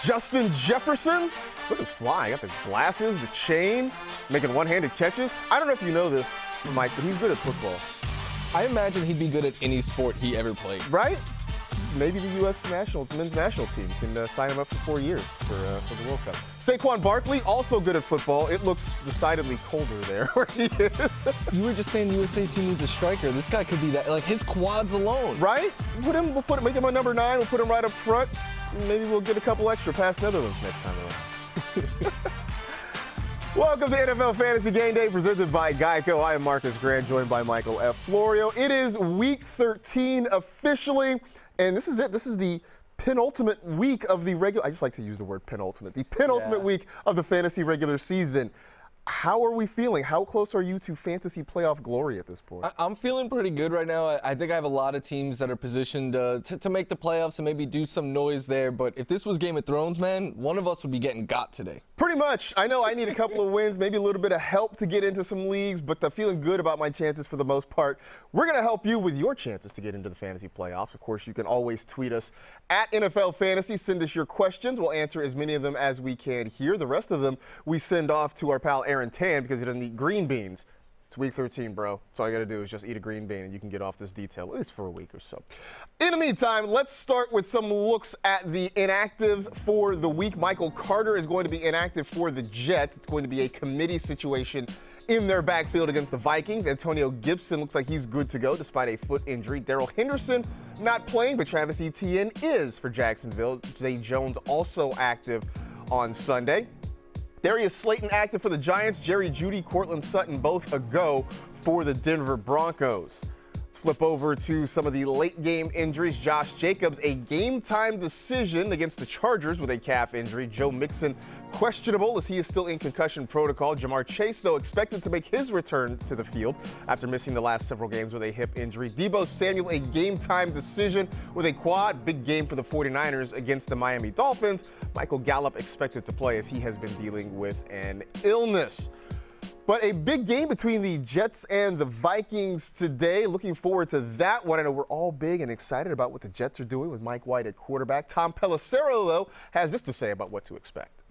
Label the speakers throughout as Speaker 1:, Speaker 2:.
Speaker 1: Justin Jefferson, look at him fly. Got the glasses, the chain, making one-handed catches. I don't know if you know this, Mike, but he's good at football.
Speaker 2: I imagine he'd be good at any sport he ever played.
Speaker 1: Right? Maybe the U.S. men's national team can sign him up for 4 years for the World Cup. Saquon Barkley, also good at football. It looks decidedly colder there where he is.
Speaker 2: You were just saying the USA team needs a striker. This guy could be that, like his quads alone.
Speaker 1: Right? Make him a number 9. We'll put him right up front. Maybe we'll get a couple extra past Netherlands next time around. Welcome to NFL Fantasy Game Day, presented by Geico. I am Marcus Grant, joined by Michael F. Florio. It is Week 13 officially, and this is it. This is the penultimate week of the regular. I just like to use the word penultimate. The penultimate week of the fantasy regular season. How are we feeling? How close are you to fantasy playoff glory at this point?
Speaker 2: I'm feeling pretty good right now. I think I have a lot of teams that are positioned to make the playoffs and maybe do some noise there. But if this was Game of Thrones, man, one of us would be getting got today.
Speaker 1: Pretty much. I know I need a couple of wins, maybe a little bit of help to get into some leagues, but I'm feeling good about my chances for the most part. We're going to help you with your chances to get into the fantasy playoffs. Of course, you can always tweet us at NFL Fantasy. Send us your questions. We'll answer as many of them as we can here. The rest of them we send off to our pal Aaron Tan because he doesn't eat green beans. It's Week 13, bro. So all you got to do is just eat a green bean and you can get off this detail, at least for a week or so. In the meantime, let's start with some looks at the inactives for the week. Michael Carter is going to be inactive for the Jets. It's going to be a committee situation in their backfield against the Vikings. Antonio Gibson looks like he's good to go despite a foot injury. Darrell Henderson not playing, but Travis Etienne is for Jacksonville. Zay Jones also active on Sunday. Darius Slayton active for the Giants. Jerry Jeudy, Cortland Sutton both a go for the Denver Broncos. Let's flip over to some of the late game injuries. Josh Jacobs, a game-time decision against the Chargers with a calf injury. Joe Mixon questionable as he is still in concussion protocol. Jamar Chase, though, expected to make his return to the field after missing the last several games with a hip injury. Deebo Samuel, a game-time decision with a quad. Big game for the 49ers against the Miami Dolphins. Michael Gallup expected to play as he has been dealing with an illness. But a big game between the Jets and the Vikings today. Looking forward to that one. I know we're all big and excited about what the Jets are doing with Mike White at quarterback. Tom Pelissero, though, has this to say about what to expect.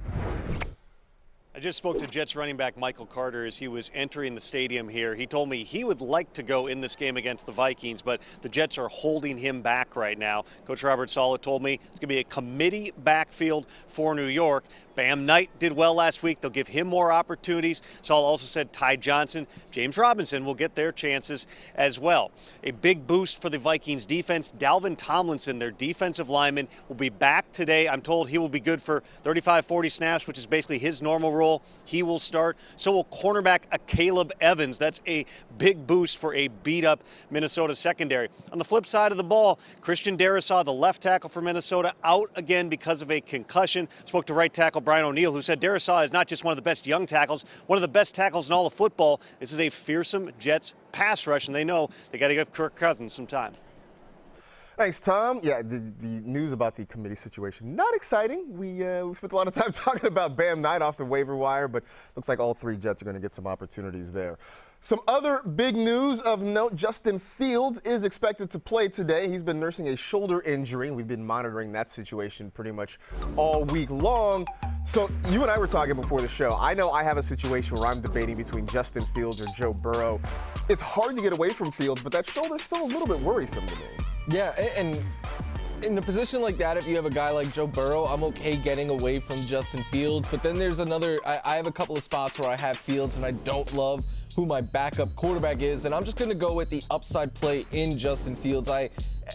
Speaker 3: I just spoke to Jets running back Michael Carter as he was entering the stadium here. He told me he would like to go in this game against the Vikings, but the Jets are holding him back right now. Coach Robert Saleh told me it's going to be a committee backfield for New York. Bam Knight did well last week. They'll give him more opportunities. Saleh also said Ty Johnson, James Robinson will get their chances as well. A big boost for the Vikings defense. Dalvin Tomlinson, their defensive lineman, will be back today. I'm told he will be good for 35-40 snaps, which is basically his normal role. He will start. So will cornerback Caleb Evans. That's a big boost for a beat-up Minnesota secondary. On the flip side of the ball, Christian Darrisaw, the left tackle for Minnesota, out again because of a concussion. Spoke to right tackle Brian O'Neill, who said Darrisaw is not just one of the best young tackles, one of the best tackles in all of football. This is a fearsome Jets pass rush, and they know they got to give Kirk Cousins some time.
Speaker 1: Thanks, Tom. Yeah, the news about the committee situation, not exciting. We spent a lot of time talking about Bam Knight off the waiver wire, but looks like all three Jets are going to get some opportunities there. Some other big news of note, Justin Fields is expected to play today. He's been nursing a shoulder injury. We've been monitoring that situation pretty much all week long. So you and I were talking before the show. I know I have a situation where I'm debating between Justin Fields or Joe Burrow. It's hard to get away from Fields, but that shoulder's still a little bit worrisome to me.
Speaker 2: Yeah, and in a position like that, if you have a guy like Joe Burrow, I'm okay getting away from Justin Fields. But then there's another, I have a couple of spots where I have Fields and I don't love who my backup quarterback is, and I'm just going to go with the upside play in Justin Fields. I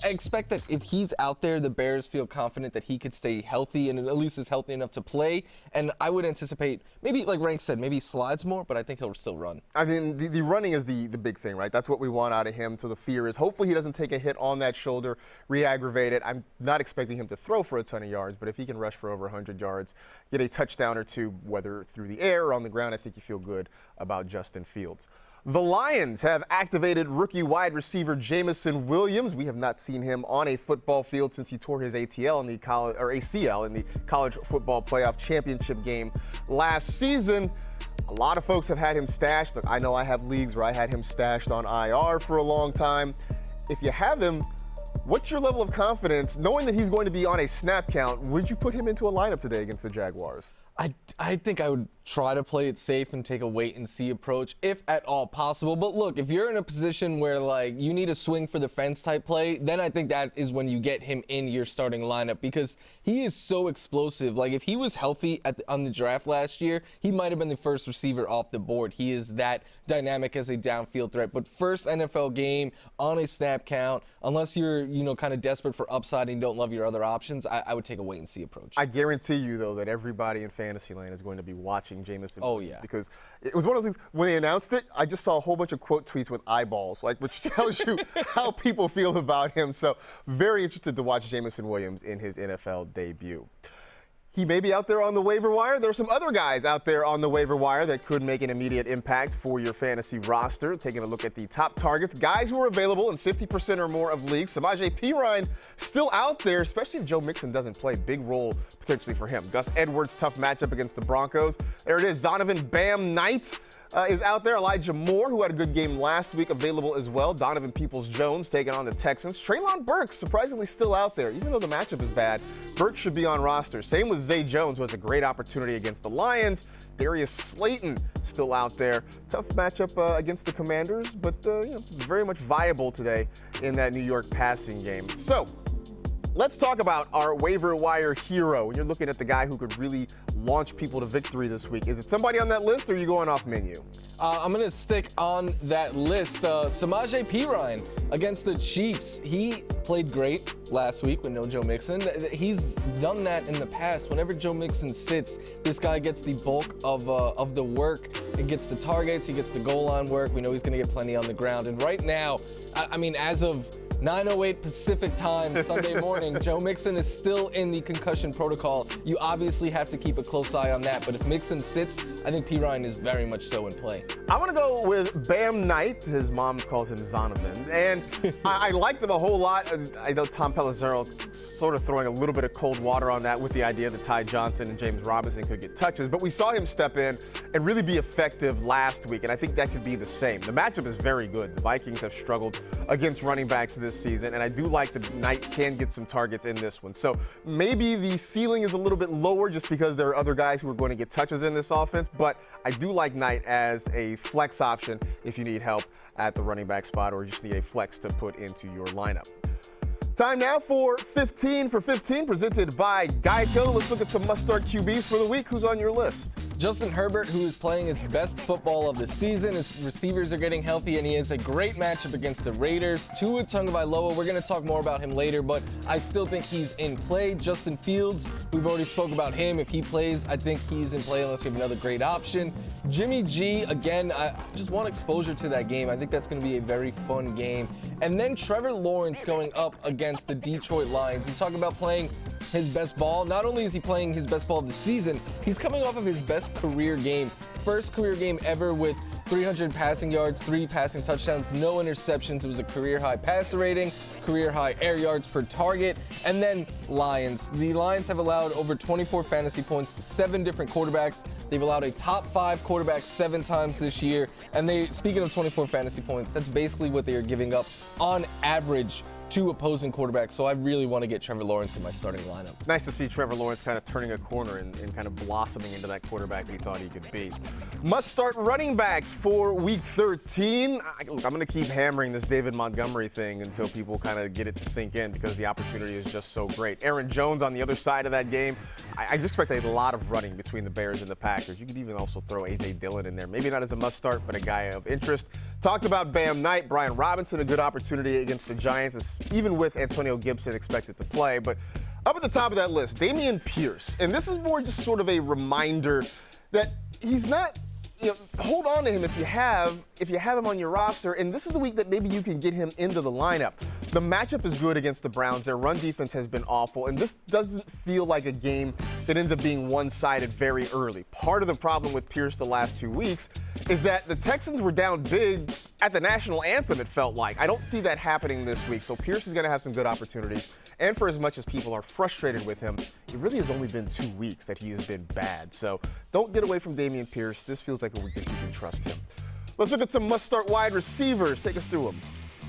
Speaker 2: expect that if he's out there, the Bears feel confident that he could stay healthy and at least is healthy enough to play. And I would anticipate, maybe like Rank said, maybe he slides more, but I think he'll still run.
Speaker 1: I mean, the running is the big thing, right? That's what we want out of him. So the fear is hopefully he doesn't take a hit on that shoulder, re-aggravate it. I'm not expecting him to throw for a ton of yards, but if he can rush for over 100 yards, get a touchdown or two, whether through the air or on the ground, I think you feel good about Justin Fields. The Lions have activated rookie wide receiver Jameson Williams. We have not seen him on a football field since he tore his ACL in the college football playoff championship game last season. A lot of folks have had him stashed. Look, I know I have leagues where I had him stashed on IR for a long time. If you have him, What's your level of confidence, knowing that he's going to be on a snap count? Would you put him into a lineup today against the Jaguars?
Speaker 2: I think I would try to play it safe and take a wait-and-see approach, if at all possible. But look, if you're in a position where, like, you need a swing-for-the-fence type play, then I think that is when you get him in your starting lineup, because he is so explosive. Like, if he was healthy on the draft last year, he might have been the first receiver off the board. He is that dynamic as a downfield threat. But first NFL game on a snap count, unless you're, kind of desperate for upside and don't love your other options, I would take a wait-and-see approach.
Speaker 1: I guarantee you, though, that everybody in fantasy land is going to be watching Jameson.
Speaker 2: Oh, yeah.
Speaker 1: Because it was one of those things, when they announced it, I just saw a whole bunch of quote tweets with eyeballs, which tells you how people feel about him. So very interested to watch Jameson Williams in his NFL debut. He may be out there on the waiver wire. There are some other guys out there on the waiver wire that could make an immediate impact for your fantasy roster. Taking a look at the top targets, guys who are available in 50% or more of leagues. Samaje Perine still out there, especially if Joe Mixon doesn't play. Big role potentially for him. Gus Edwards, tough matchup against the Broncos. There it is. Zonovan Bam Knight is out there. Elijah Moore, who had a good game last week, available as well. Donovan Peoples-Jones taking on the Texans. Treylon Burks, surprisingly still out there. Even though the matchup is bad, Burks should be on roster. Same with Zay Jones, who has a great opportunity against the Lions. Darius Slayton still out there. Tough matchup against the Commanders, but very much viable today in that New York passing game. So let's talk about our waiver wire hero. When you're looking at the guy who could really launch people to victory this week, is it somebody on that list, or are you going off menu?
Speaker 2: I'm going to stick on that list. Samaje Perine against the Chiefs. He played great last week with no Joe Mixon. He's done that in the past. Whenever Joe Mixon sits, this guy gets the bulk of the work. He gets the targets. He gets the goal line work. We know he's going to get plenty on the ground. And right now, I mean, as of 9:08 Pacific time Sunday morning, Joe Mixon is still in the concussion protocol. You obviously have to keep a close eye on that. But if Mixon sits, I think Perine is very much so in play.
Speaker 1: I want to go with Bam Knight. His mom calls him Zonovan. And I liked him a whole lot. I know Tom Pelissero sort of throwing a little bit of cold water on that with the idea that Ty Johnson and James Robinson could get touches. But we saw him step in and really be effective last week. And I think that could be the same. The matchup is very good. The Vikings have struggled against running backs this season. And I do like that Knight can get some targets in this one. So maybe the ceiling is a little bit lower just because there are other guys who are going to get touches in this offense. But I do like Knight as a flex option if you need help at the running back spot or just need a flex to put into your lineup. Time now for 15 for 15, presented by Geico. Let's look at some must-start QBs for the week. Who's on your list?
Speaker 2: Justin Herbert, who is playing his best football of the season. His receivers are getting healthy, and he has a great matchup against the Raiders. Tua Tagovailoa, we're going to talk more about him later, but I still think he's in play. Justin Fields, we've already spoke about him. If he plays, I think he's in play unless you have another great option. Jimmy G, again, I just want exposure to that game. I think that's going to be a very fun game. And then Trevor Lawrence going up against the Detroit Lions. You talk about playing his best ball. Not only is he playing his best ball of the season, he's coming off of his best career game. First career game ever with 300 passing yards, 3 passing touchdowns, no interceptions. It was a career-high passer rating, career-high air yards per target. And then Lions. The Lions have allowed over 24 fantasy points to 7 different quarterbacks. They've allowed a top 5 quarterback 7 times this year. And speaking of 24 fantasy points, that's basically what they are giving up on average to opposing quarterbacks. So I really want to get Trevor Lawrence in my starting lineup.
Speaker 1: Nice to see Trevor Lawrence kind of turning a corner and kind of blossoming into that quarterback we thought he could be. Must start running backs for week 13. Look, I'm going to keep hammering this David Montgomery thing until people kind of get it to sink in because the opportunity is just so great. Aaron Jones on the other side of that game. I just expect a lot of running between the Bears and the Packers. You could even also throw A.J. Dillon in there. Maybe not as a must start, but a guy of interest. Talked about Bam Knight. Brian Robinson, a good opportunity against the Giants, even with Antonio Gibson expected to play. But up at the top of that list, Dameon Pierce. And this is more just sort of a reminder that he's not, hold on to him if you have him on your roster. And this is a week that maybe you can get him into the lineup. The matchup is good against the Browns. Their run defense has been awful. And this doesn't feel like a game that ends up being one-sided very early. Part of the problem with Pierce the last 2 weeks is that the Texans were down big at the national anthem, it felt like. I don't see that happening this week. So Pierce is going to have some good opportunities. And for as much as people are frustrated with him, it really has only been 2 weeks that he has been bad. So don't get away from Dameon Pierce. This feels like a week that you can trust him. Let's look at some must-start wide receivers. Take us through them.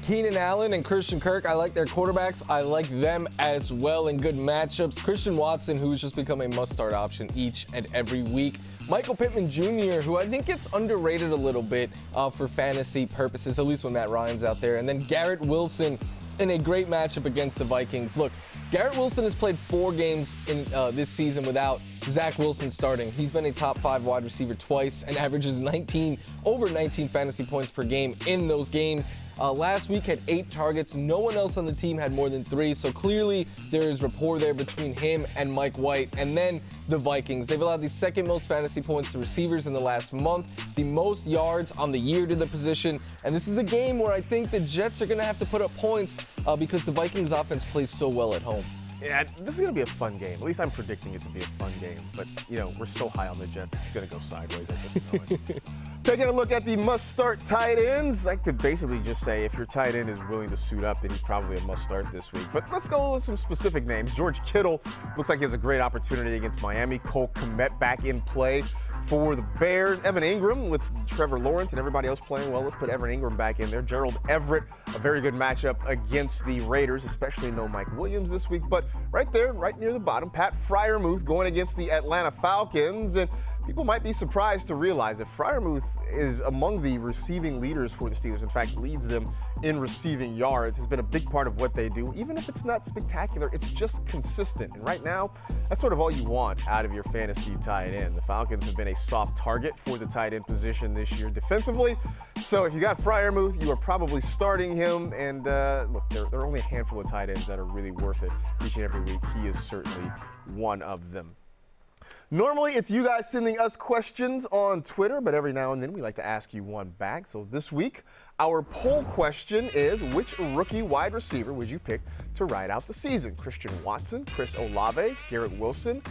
Speaker 2: Keenan Allen and Christian Kirk, I like their quarterbacks. I like them as well in good matchups. Christian Watson, who's just become a must-start option each and every week. Michael Pittman Jr., who I think gets underrated a little bit for fantasy purposes, at least when Matt Ryan's out there. And then Garrett Wilson in a great matchup against the Vikings. Look, Garrett Wilson has played 4 games in this season without Zach Wilson starting. He's been a top 5 wide receiver twice and averages over 19 fantasy points per game in those games. Last week had 8 targets. No one else on the team had more than 3. So clearly there is rapport there between him and Mike White. And then the Vikings. They've allowed the 2nd most fantasy points to receivers in the last month, the most yards on the year to the position. And this is a game where I think the Jets are going to have to put up points because the Vikings offense plays so well at home.
Speaker 1: Yeah, this is going to be a fun game. At least I'm predicting it to be a fun game. But, you know, we're so high on the Jets, it's going to go sideways at this point. Taking a look at the must-start tight ends, I could basically just say if your tight end is willing to suit up, then he's probably a must-start this week. But let's go with some specific names. George Kittle looks like he has a great opportunity against Miami. Cole Kmet back in play for the Bears. Evan Ingram with Trevor Lawrence and everybody else playing well. Let's put Evan Ingram back in there. Gerald Everett, a very good matchup against the Raiders, especially no Mike Williams this week. But right there, right near the bottom, Pat Freiermuth going against the Atlanta Falcons. And people might be surprised to realize that Freiermuth is among the receiving leaders for the Steelers. In fact, leads them in receiving yards. Has been a big part of what they do. Even if it's not spectacular, it's just consistent. And right now, that's sort of all you want out of your fantasy tight end. The Falcons have been a soft target for the tight end position this year defensively. So if you got Freiermuth, you are probably starting him. And look, there are only a handful of tight ends that are really worth it each and every week. He is certainly one of them. Normally, it's you guys sending us questions on Twitter, but every now and then we like to ask you one back. So this week, our poll question is, which rookie wide receiver would you pick to ride out the season? Christian Watson, Chris Olave, Garrett Wilson,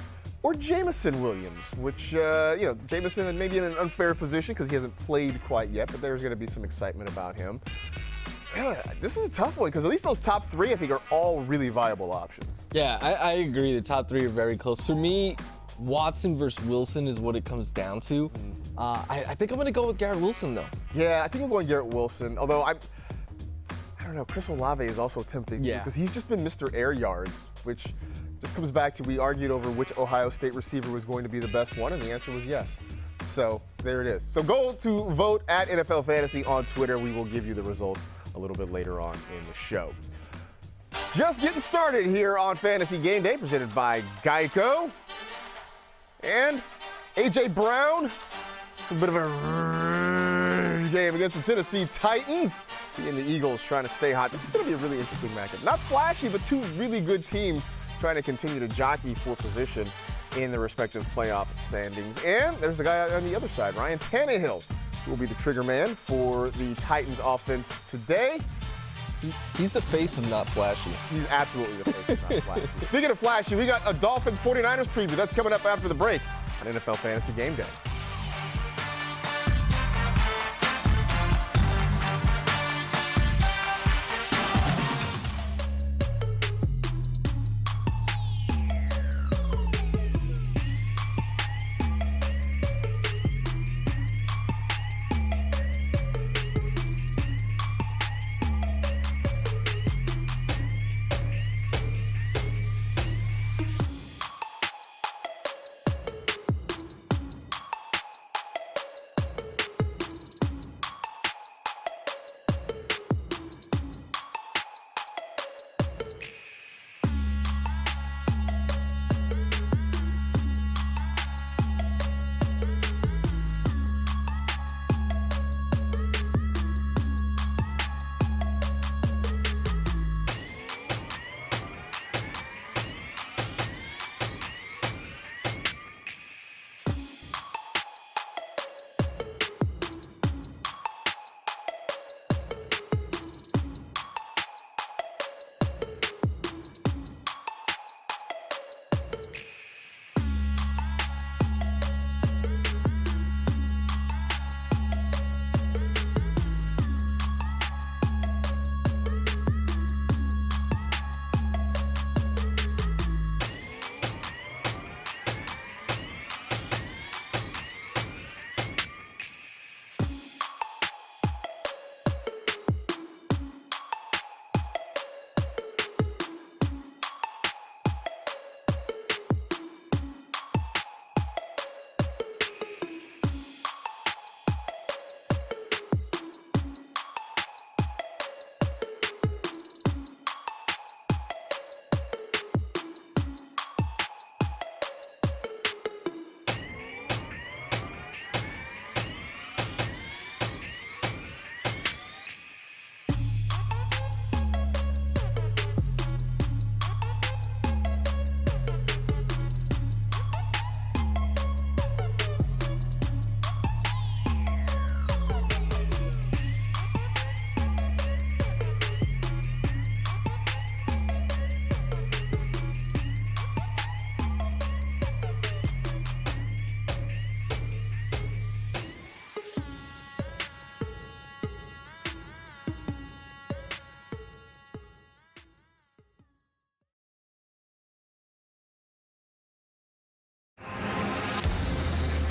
Speaker 1: or Jameson Williams? Which, Jameson may be in an unfair position because he hasn't played quite yet, but there's going to be some excitement about him. Yeah, this is a tough one because at least those top 3, I think, are all really viable options.
Speaker 2: Yeah, I agree. The top 3 are very close. For me, Watson versus Wilson is what it comes down to. I think I'm going to go with Garrett Wilson, though.
Speaker 1: Yeah, I think I'm going Garrett Wilson, although I don't know, Chris Olave is also tempting because he's just been Mr. Air Yards, which just comes back to we argued over which Ohio State receiver was going to be the best one, and the answer was yes. So there it is. So go to vote at NFL Fantasy on Twitter. We will give you the results a little bit later on in the show. Just getting started here on Fantasy Game Day, presented by Geico. And A.J. Brown, it's a bit of a game against the Tennessee Titans. He and the Eagles trying to stay hot. This is going to be a really interesting matchup. Not flashy, but 2 really good teams trying to continue to jockey for position in the respective playoff standings. And there's the guy on the other side, Ryan Tannehill, who will be the trigger man for the Titans offense today.
Speaker 2: He's the face of not flashy.
Speaker 1: He's absolutely the face of not flashy. Speaking of flashy, we got a Dolphins 49ers preview. That's coming up after the break on NFL Fantasy Game Day.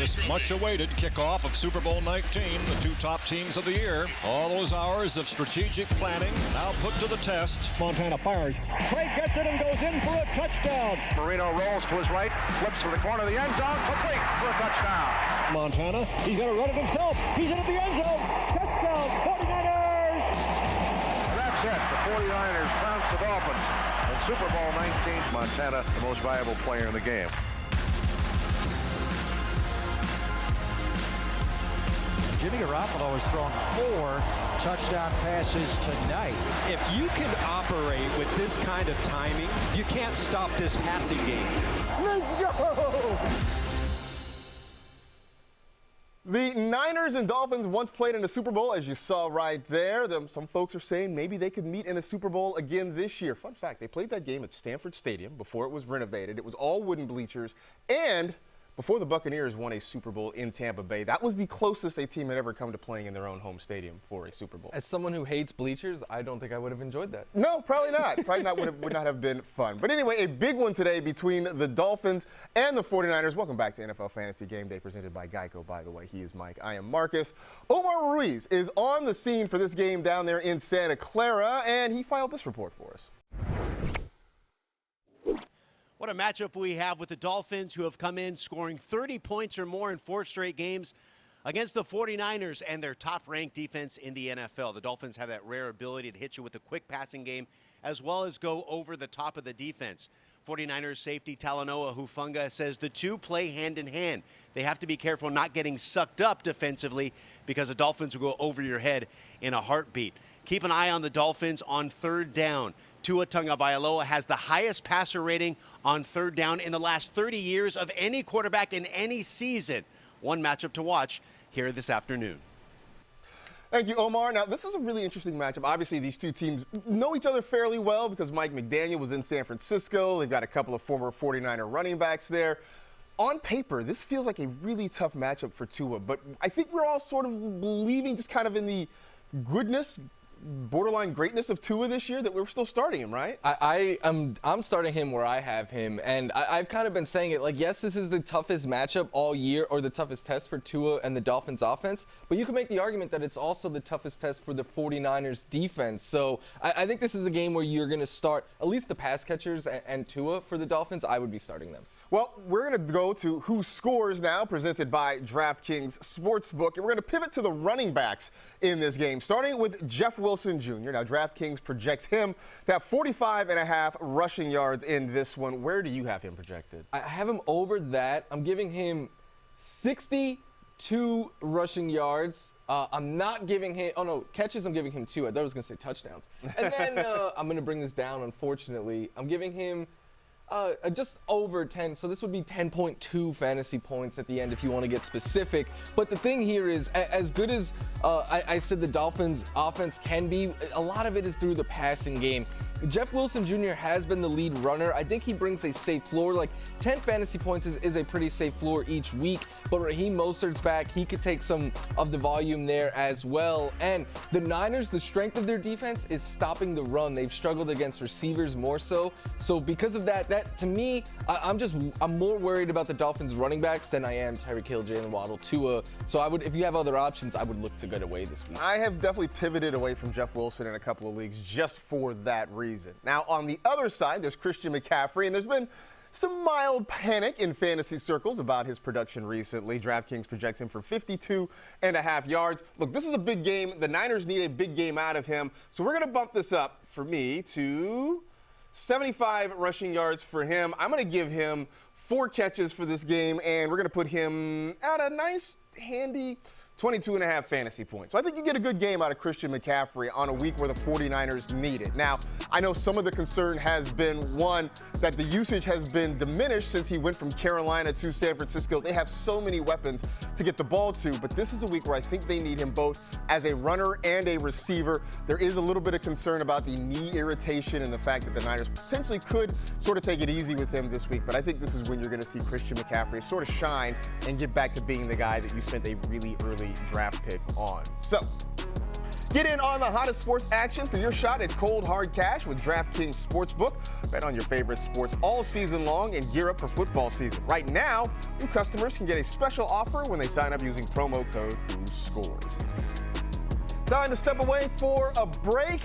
Speaker 4: this much-awaited kickoff of Super Bowl 19, the two top teams of the year. All those hours of strategic planning now put to the test.
Speaker 5: Montana fires. Craig gets it and goes in for a touchdown.
Speaker 6: Marino rolls to his right, flips to the corner of the end zone, complete for a touchdown.
Speaker 5: Montana, he's going to run it himself. He's into the end zone. Touchdown, 49ers!
Speaker 6: That's it. The 49ers trounce the Dolphins in Super Bowl 19. Montana, the most valuable player in the game.
Speaker 7: Jimmy Garoppolo has thrown 4 touchdown passes tonight.
Speaker 8: If you can operate with this kind of timing, you can't stop this passing game.
Speaker 1: Let's go! The Niners and Dolphins once played in a Super Bowl, as you saw right there. Some folks are saying maybe they could meet in a Super Bowl again this year. Fun fact, they played that game at Stanford Stadium before it was renovated. It was all wooden bleachers, and before the Buccaneers won a Super Bowl in Tampa Bay, that was the closest a team had ever come to playing in their own home stadium for a Super Bowl.
Speaker 2: As someone who hates bleachers, I don't think I would have enjoyed that.
Speaker 1: No, probably not. Probably not would not have been fun. But anyway, a big one today between the Dolphins and the 49ers. Welcome back to NFL Fantasy Game Day, presented by Geico, by the way. He is Mike. I am Marcus. Omar Ruiz is on the scene for this game down there in Santa Clara, and he filed this report for us.
Speaker 9: What a matchup we have with the Dolphins, who have come in scoring 30 points or more in 4 straight games against the 49ers and their top-ranked defense in the NFL. The Dolphins have that rare ability to hit you with a quick passing game as well as go over the top of the defense. 49ers safety Talanoa Hufanga says the two play hand in hand. They have to be careful not getting sucked up defensively because the Dolphins will go over your head in a heartbeat. Keep an eye on the Dolphins on 3rd down. Tua Tagovailoa has the highest passer rating on 3rd down in the last 30 years of any quarterback in any season. One matchup to watch here this afternoon.
Speaker 1: Thank you, Omar. Now, this is a really interesting matchup. Obviously, these two teams know each other fairly well because Mike McDaniel was in San Francisco. They've got a couple of former 49er running backs there. On paper, this feels like a really tough matchup for Tua, but I think we're all sort of believing just kind of in the goodness, borderline greatness of Tua this year, that we're still starting him, right?
Speaker 2: I'm starting him where I have him, and I've kind of been saying it, like, yes, this is the toughest matchup all year, or the toughest test for Tua and the Dolphins offense, but you can make the argument that it's also the toughest test for the 49ers defense. So I think this is a game where you're going to start at least the pass catchers and Tua for the Dolphins. I would be starting them.
Speaker 1: Well, we're going to go to Who Scores now, presented by DraftKings Sportsbook. And we're going to pivot to the running backs in this game, starting with Jeff Wilson Jr. Now, DraftKings projects him to have 45.5 rushing yards in this one. Where do you have him projected?
Speaker 2: I have him over that. I'm giving him 62 rushing yards. I'm not giving him, oh no, catches, I'm giving him 2. I thought I was going to say touchdowns. And then I'm going to bring this down, unfortunately. I'm giving him just over 10, so this would be 10.2 fantasy points at the end if you want to get specific. But the thing here is, as good as I said the Dolphins offense can be, a lot of it is through the passing game. Jeff Wilson Jr. has been the lead runner. I think he brings a safe floor. Like 10 fantasy points is a pretty safe floor each week, but Raheem Mostert's back. He could take some of the volume there as well. And the Niners, the strength of their defense is stopping the run. They've struggled against receivers more so. So because of that to me, I'm more worried about the Dolphins running backs than I am Tyreek Hill, Jalen Waddle, Tua. So I would, if you have other options, I would look to get away this week.
Speaker 1: I have definitely pivoted away from Jeff Wilson in a couple of leagues just for that reason. Now, on the other side, there's Christian McCaffrey, and there's been some mild panic in fantasy circles about his production recently. DraftKings projects him for 52.5 yards. Look, this is a big game. The Niners need a big game out of him, so we're going to bump this up for me to 75 rushing yards for him. I'm going to give him 4 catches for this game, and we're going to put him at a nice, handy 22.5 fantasy points. So I think you get a good game out of Christian McCaffrey on a week where the 49ers need it. Now, I know some of the concern has been, one, that the usage has been diminished since he went from Carolina to San Francisco. They have so many weapons to get the ball to, but this is a week where I think they need him both as a runner and a receiver. There is a little bit of concern about the knee irritation and the fact that the Niners potentially could sort of take it easy with him this week, but I think this is when you're going to see Christian McCaffrey sort of shine and get back to being the guy that you spent a really early draft pick on. So, Get in on the hottest sports action for your shot at cold, hard cash with DraftKings Sportsbook. Bet on your favorite sports all season long and gear up for football season. Right now, new customers can get a special offer when they sign up using promo code WhoScores. Time to step away for a break.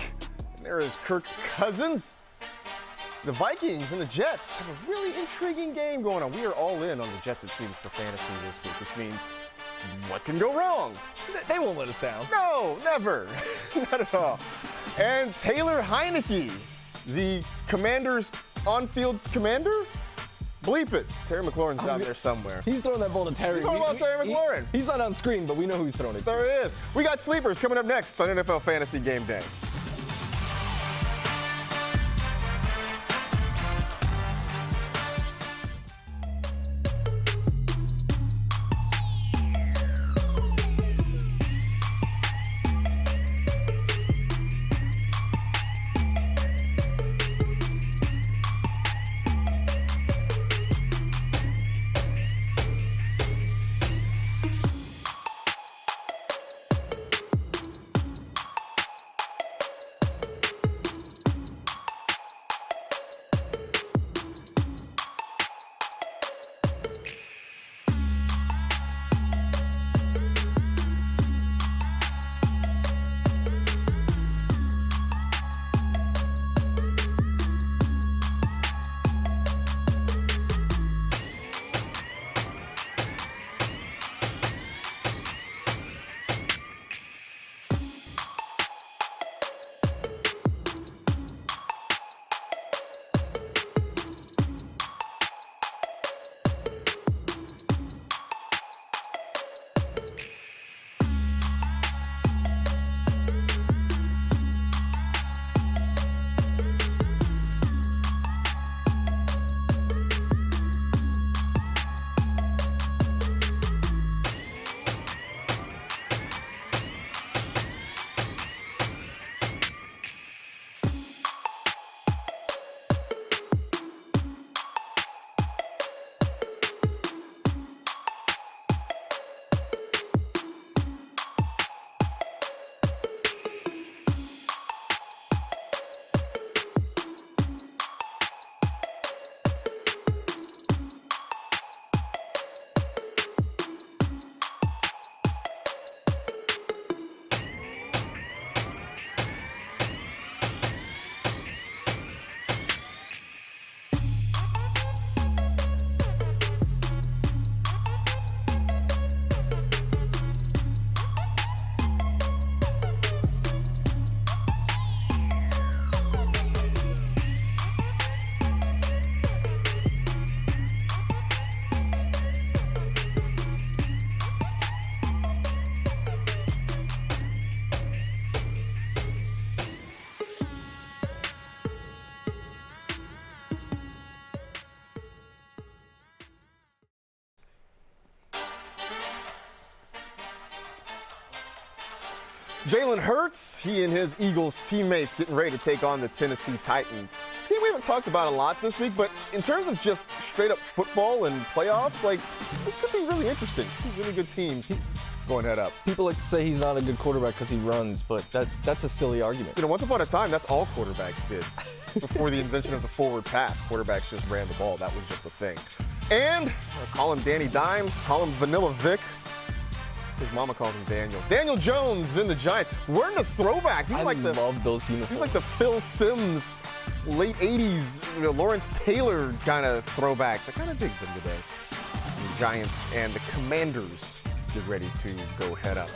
Speaker 1: And there is Kirk Cousins. The Vikings and the Jets have a really intriguing game going on. We are all in on the Jets, it seems, for fantasy this week, which means what can go wrong?
Speaker 2: They won't let us down.
Speaker 1: No, never. Not at all. And Taylor Heineke, the Commanders' on-field commander? Bleep it. Terry McLaurin's down there somewhere.
Speaker 2: He's throwing that ball to Terry.
Speaker 1: He's throwing about Terry McLaurin.
Speaker 2: He's not on screen, but we know who he's throwing it to.
Speaker 1: There he is. We got sleepers coming up next on NFL Fantasy Game Day. Jalen Hurts, he and his Eagles teammates getting ready to take on the Tennessee Titans. It's a game we haven't talked about a lot this week, but in terms of just straight up football and playoffs, like, this could be really interesting. Two really good teams going head up.
Speaker 2: People like to say he's not a good quarterback because he runs, but that's a silly argument.
Speaker 1: You know, once upon a time, that's all quarterbacks did. Before the invention of the forward pass, quarterbacks just ran the ball. That was just a thing. And call him Danny Dimes, call him Vanilla Vic. His mama called him Daniel. Daniel Jones in the Giants. Wearing the throwbacks. He's
Speaker 2: I love those uniforms.
Speaker 1: He's like the Phil Simms, late 80s, Lawrence Taylor kind of throwbacks. I kind of dig them today. The Giants and the Commanders get ready to go head up.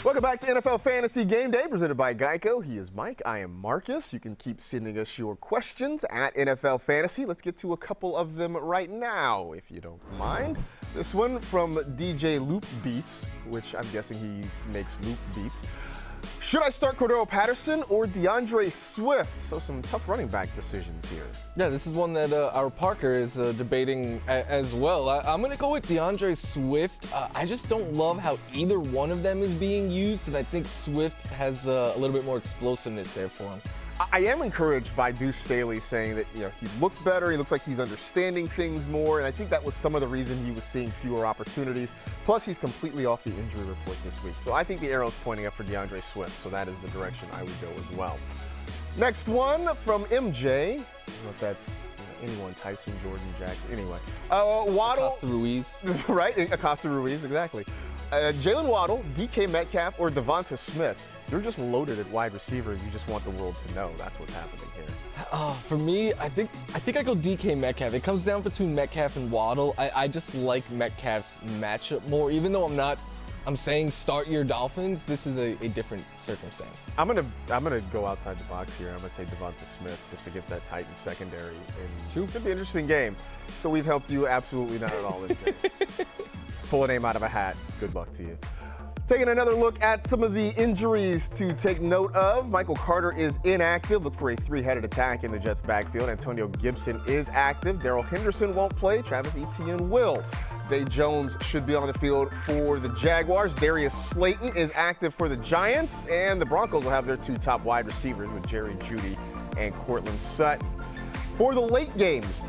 Speaker 1: Welcome back to NFL Fantasy Game Day, presented by Geico. He is Mike. I am Marcus. You can keep sending us your questions at NFL Fantasy. Let's get to a couple of them right now, if you don't mind. This one from DJ Loop Beats, which I'm guessing he makes loop beats. Should I start Cordero Patterson or DeAndre Swift? So some tough running back decisions here.
Speaker 2: Yeah, this is one that our Parker is debating as well. I'm going to go with DeAndre Swift. I just don't love how either one of them is being used, and I think Swift has a little bit more explosiveness there for him.
Speaker 1: I am encouraged by Deuce Staley saying that he looks better, he looks like he's understanding things more, and I think that was some of the reason he was seeing fewer opportunities. Plus, he's completely off the injury report this week. So I think the arrow's pointing up for DeAndre Swift, so that is the direction I would go as well. Next one from MJ. I don't know if that's anyone, Tyson, Jordan, Jackson, anyway. Waddle.
Speaker 2: Acosta Ruiz.
Speaker 1: Right, Acosta Ruiz, exactly. Jalen Waddle, DK Metcalf, or Devonta Smith. You're just loaded at wide receiver. You just want the world to know that's what's happening here.
Speaker 2: For me, I think I go DK Metcalf. It comes down between Metcalf and Waddle. I just like Metcalf's matchup more, even though I'm saying start your Dolphins. This is a different circumstance.
Speaker 1: I'm gonna go outside the box here. I'm gonna say Devonta Smith just against that Titans secondary, and it could be an interesting game. So we've helped you absolutely not at all. Pull a name out of a hat. Good luck to you. Taking another look at some of the injuries to take note of. Michael Carter is inactive. Look for a three-headed attack in the Jets' backfield. Antonio Gibson is active. Darrell Henderson won't play. Travis Etienne will. Zay Jones should be on the field for the Jaguars. Darius Slayton is active for the Giants. And the Broncos will have their two top wide receivers with Jerry Jeudy and Courtland Sutton. For the late games,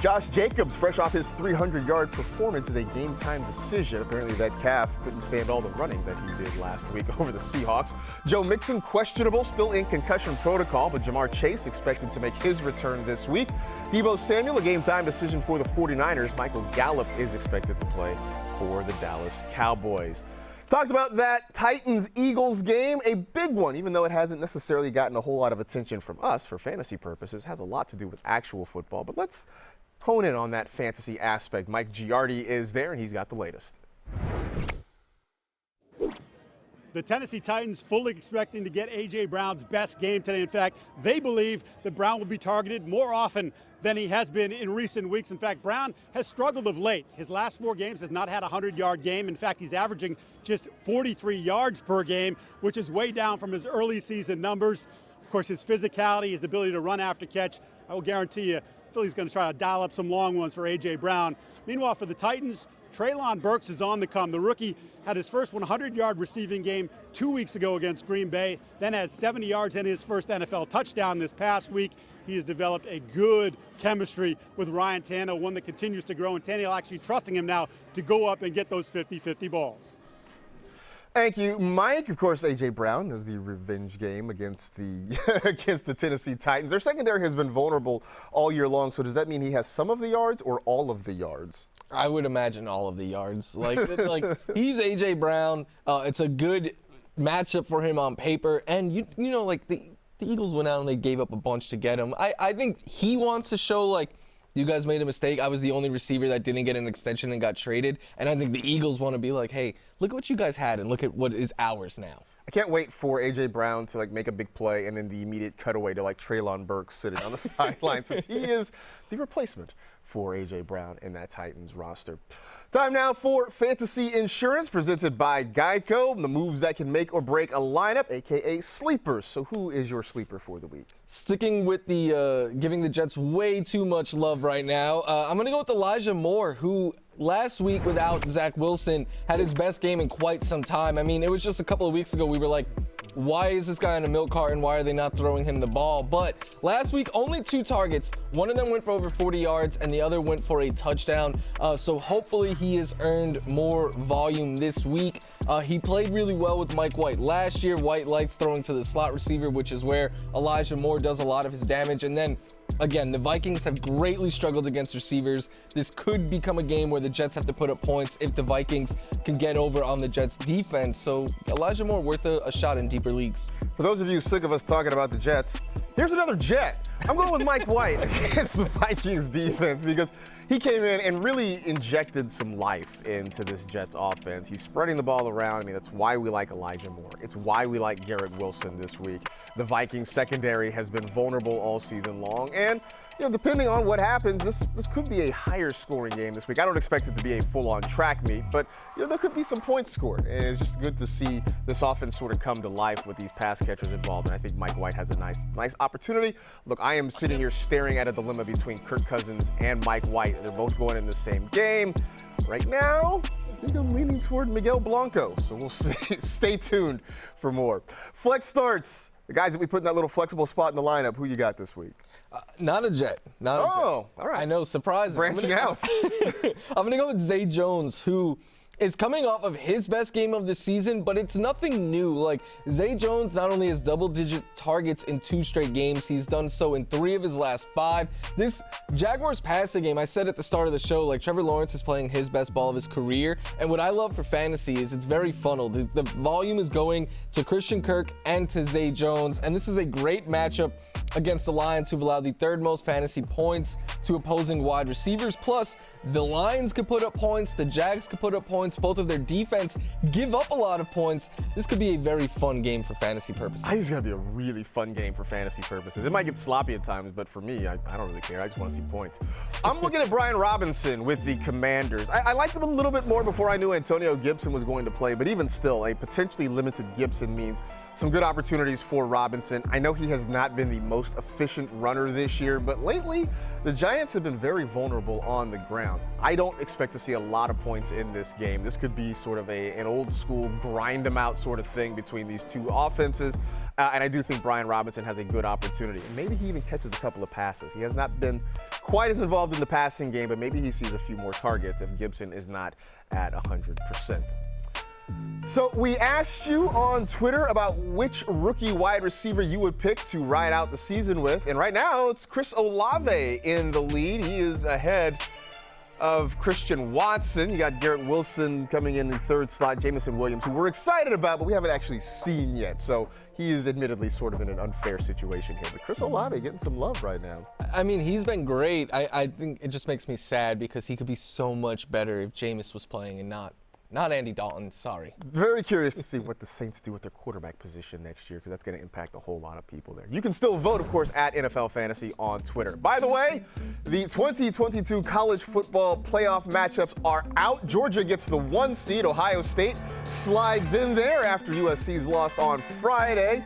Speaker 1: Josh Jacobs, fresh off his 300-yard performance, is a game-time decision. Apparently that calf couldn't stand all the running that he did last week over the Seahawks. Joe Mixon, questionable, still in concussion protocol, but Jamar Chase expected to make his return this week. Deebo Samuel, a game-time decision for the 49ers. Michael Gallup is expected to play for the Dallas Cowboys. Talked about that Titans-Eagles game, a big one, even though it hasn't necessarily gotten a whole lot of attention from us for fantasy purposes. It has a lot to do with actual football, but let's hone in on that fantasy aspect. Mike Giardi is there, and he's got the latest.
Speaker 10: The Tennessee Titans fully expecting to get A.J. Brown's best game today. In fact, they believe that Brown will be targeted more often than he has been in recent weeks. In fact, Brown has struggled of late. His last 4 games has not had a 100-yard game. In fact, he's averaging just 43 yards per game, which is way down from his early season numbers. Of course, his physicality, his ability to run after catch, I will guarantee you, Philly's going to try to dial up some long ones for A.J. Brown. Meanwhile, for the Titans, Treylon Burks is on the come. The rookie had his first 100-yard receiving game 2 weeks ago against Green Bay, then had 70 yards and his first NFL touchdown this past week. He has developed a good chemistry with Ryan Tannehill, one that continues to grow, and Tannehill actually trusting him now to go up and get those 50-50 balls.
Speaker 1: Thank you, Mike. Of course, A.J. Brown is the revenge game against the against the Tennessee Titans. Their secondary has been vulnerable all year long, so does that mean he has some of the yards or all of the yards?
Speaker 2: I would imagine all of the yards. Like he's A.J. Brown. It's a good matchup for him on paper, and you know, like the Eagles went out and they gave up a bunch to get him. I think he wants to show, like, you guys made a mistake. I was the only receiver that didn't get an extension and got traded. And I think the Eagles want to be like, hey, look at what you guys had and look at what is ours now.
Speaker 1: I can't wait for A.J. Brown to, like, make a big play and then the immediate cutaway to, like, Treylon Burks sitting on the sideline, since he is the replacement for A.J. Brown in that Titans roster. Time now for Fantasy Insurance, presented by Geico. The moves that can make or break a lineup, a.k.a. sleepers. So who is your sleeper for the week?
Speaker 2: Sticking with the giving the Jets way too much love right now, I'm going to go with Elijah Moore, who last week without Zach Wilson had his best game in quite some time. I mean, it was just a couple of weeks ago we were like, why is this guy in a milk carton? Why are they not throwing him the ball? But last week, only 2 targets. One of them went for over 40 yards, and the other went for a touchdown. So hopefully he has earned more volume this week. He played really well with Mike White last year. White likes throwing to the slot receiver, which is where Elijah Moore does a lot of his damage. And then, again, the Vikings have greatly struggled against receivers. This could become a game where the Jets have to put up points if the Vikings can get over on the Jets' defense. So Elijah Moore worth a shot in deeper leagues.
Speaker 1: For those of you sick of us talking about the Jets, here's another Jet. I'm going with Mike White against the Vikings defense, because he came in and really injected some life into this Jets offense. He's spreading the ball around. I mean, that's why we like Elijah Moore. It's why we like Garrett Wilson this week. The Vikings secondary has been vulnerable all season long, and depending on what happens, this could be a higher scoring game this week. I don't expect it to be a full-on track meet, but there could be some points scored, and it's just good to see this offense sort of come to life with these pass catchers involved. And I think Mike White has a nice opportunity. Look, I am sitting here staring at a dilemma between Kirk Cousins and Mike White. They're both going in the same game. Right now, I think I'm leaning toward Miguel Blanco. So we'll see. Stay tuned for more. Flex starts. The guys that we put in that little flexible spot in the lineup, who you got this week?
Speaker 2: Not a Jet. Not a Jet.
Speaker 1: All right.
Speaker 2: I know, surprising.
Speaker 1: Branching out.
Speaker 2: I'm going to go with Zay Jones, who is coming off of his best game of the season, but it's nothing new. Like, Zay Jones not only has double-digit targets in 2 straight games, he's done so in 3 of his last 5. This Jaguars passing game, I said at the start of the show, like, Trevor Lawrence is playing his best ball of his career, and what I love for fantasy is it's very funneled. The volume is going to Christian Kirk and to Zay Jones, and this is a great matchup against the Lions, who've allowed the 3rd most fantasy points to opposing wide receivers. Plus, the Lions could put up points, the Jags could put up points, both of their defense give up a lot of points. This could be a very fun game for fantasy purposes.
Speaker 1: I think it's going to be a really fun game for fantasy purposes. It might get sloppy at times, but for me, I don't really care. I just want to see points. I'm looking at Brian Robinson with the Commanders. I liked him a little bit more before I knew Antonio Gibson was going to play, but even still, a potentially limited Gibson means some good opportunities for Robinson. I know he has not been the most efficient runner this year, but lately the Giants have been very vulnerable on the ground. I don't expect to see a lot of points in this game. This could be sort of an old school grind them out sort of thing between these two offenses. And I do think Brian Robinson has a good opportunity. And maybe he even catches a couple of passes. He has not been quite as involved in the passing game, but maybe he sees a few more targets if Gibson is not at 100%. So we asked you on Twitter about which rookie wide receiver you would pick to ride out the season with. And right now it's Chris Olave in the lead. He is ahead of Christian Watson. You got Garrett Wilson coming in the 3rd slot, Jameson Williams, who we're excited about, but we haven't actually seen yet. So he is admittedly sort of in an unfair situation here. But Chris Olave getting some love right now.
Speaker 2: I mean, he's been great. I think it just makes me sad because he could be so much better if Jameis was playing and not Andy Dalton, sorry.
Speaker 1: Very curious to see what the Saints do with their quarterback position next year, because that's going to impact a whole lot of people there. You can still vote, of course, at NFL Fantasy on Twitter. By the way, the 2022 college football playoff matchups are out. Georgia gets the 1 seed. Ohio State slides in there after USC's lost on Friday.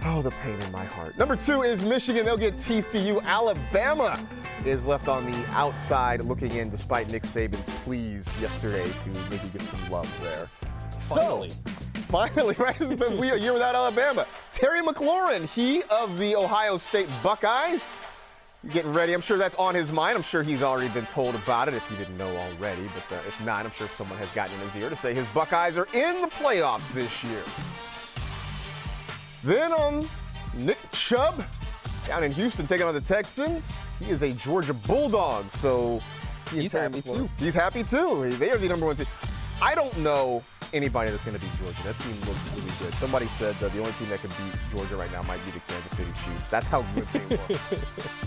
Speaker 1: Oh, the pain in my heart. Number 2 is Michigan. They'll get TCU. Alabama is left on the outside looking in despite Nick Saban's pleas yesterday to maybe get some love there. Finally, right? A year without Alabama. Terry McLaurin, he of the Ohio State Buckeyes, getting ready. I'm sure that's on his mind. I'm sure he's already been told about it if he didn't know already. But if not, I'm sure someone has gotten in his ear to say his Buckeyes are in the playoffs this year. Then on Nick Chubb, down in Houston, taking on the Texans. He is a Georgia Bulldog, so
Speaker 2: he's happy too.
Speaker 1: He's happy too. They are the number 1 seed. I don't know anybody that's going to beat Georgia. That team looks really good. Somebody said that the only team that can beat Georgia right now might be the Kansas City Chiefs. That's how good they look.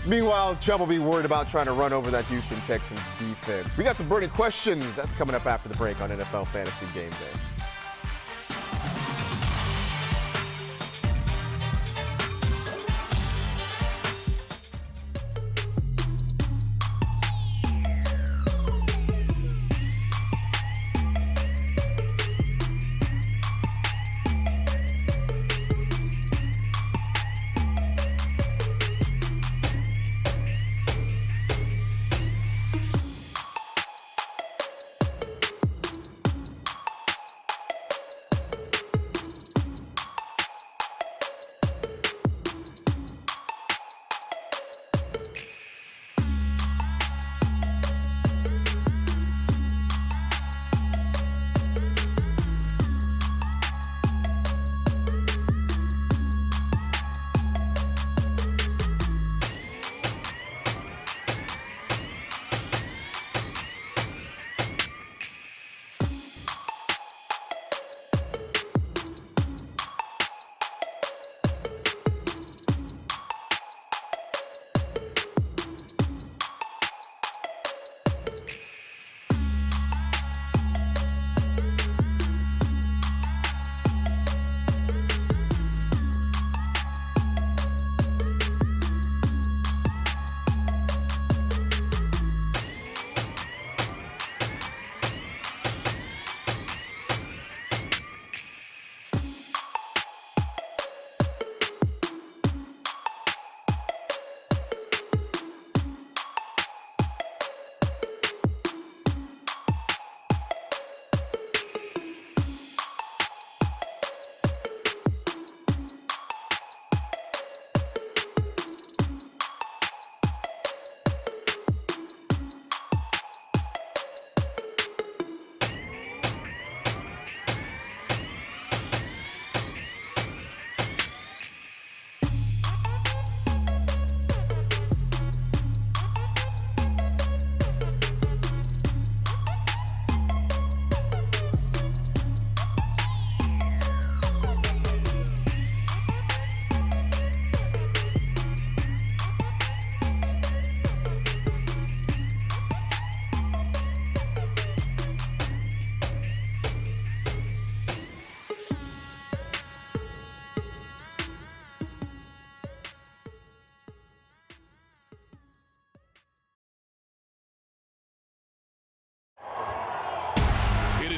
Speaker 1: Meanwhile, Chubb will be worried about trying to run over that Houston Texans defense. We got some burning questions. That's coming up after the break on NFL Fantasy Game Day.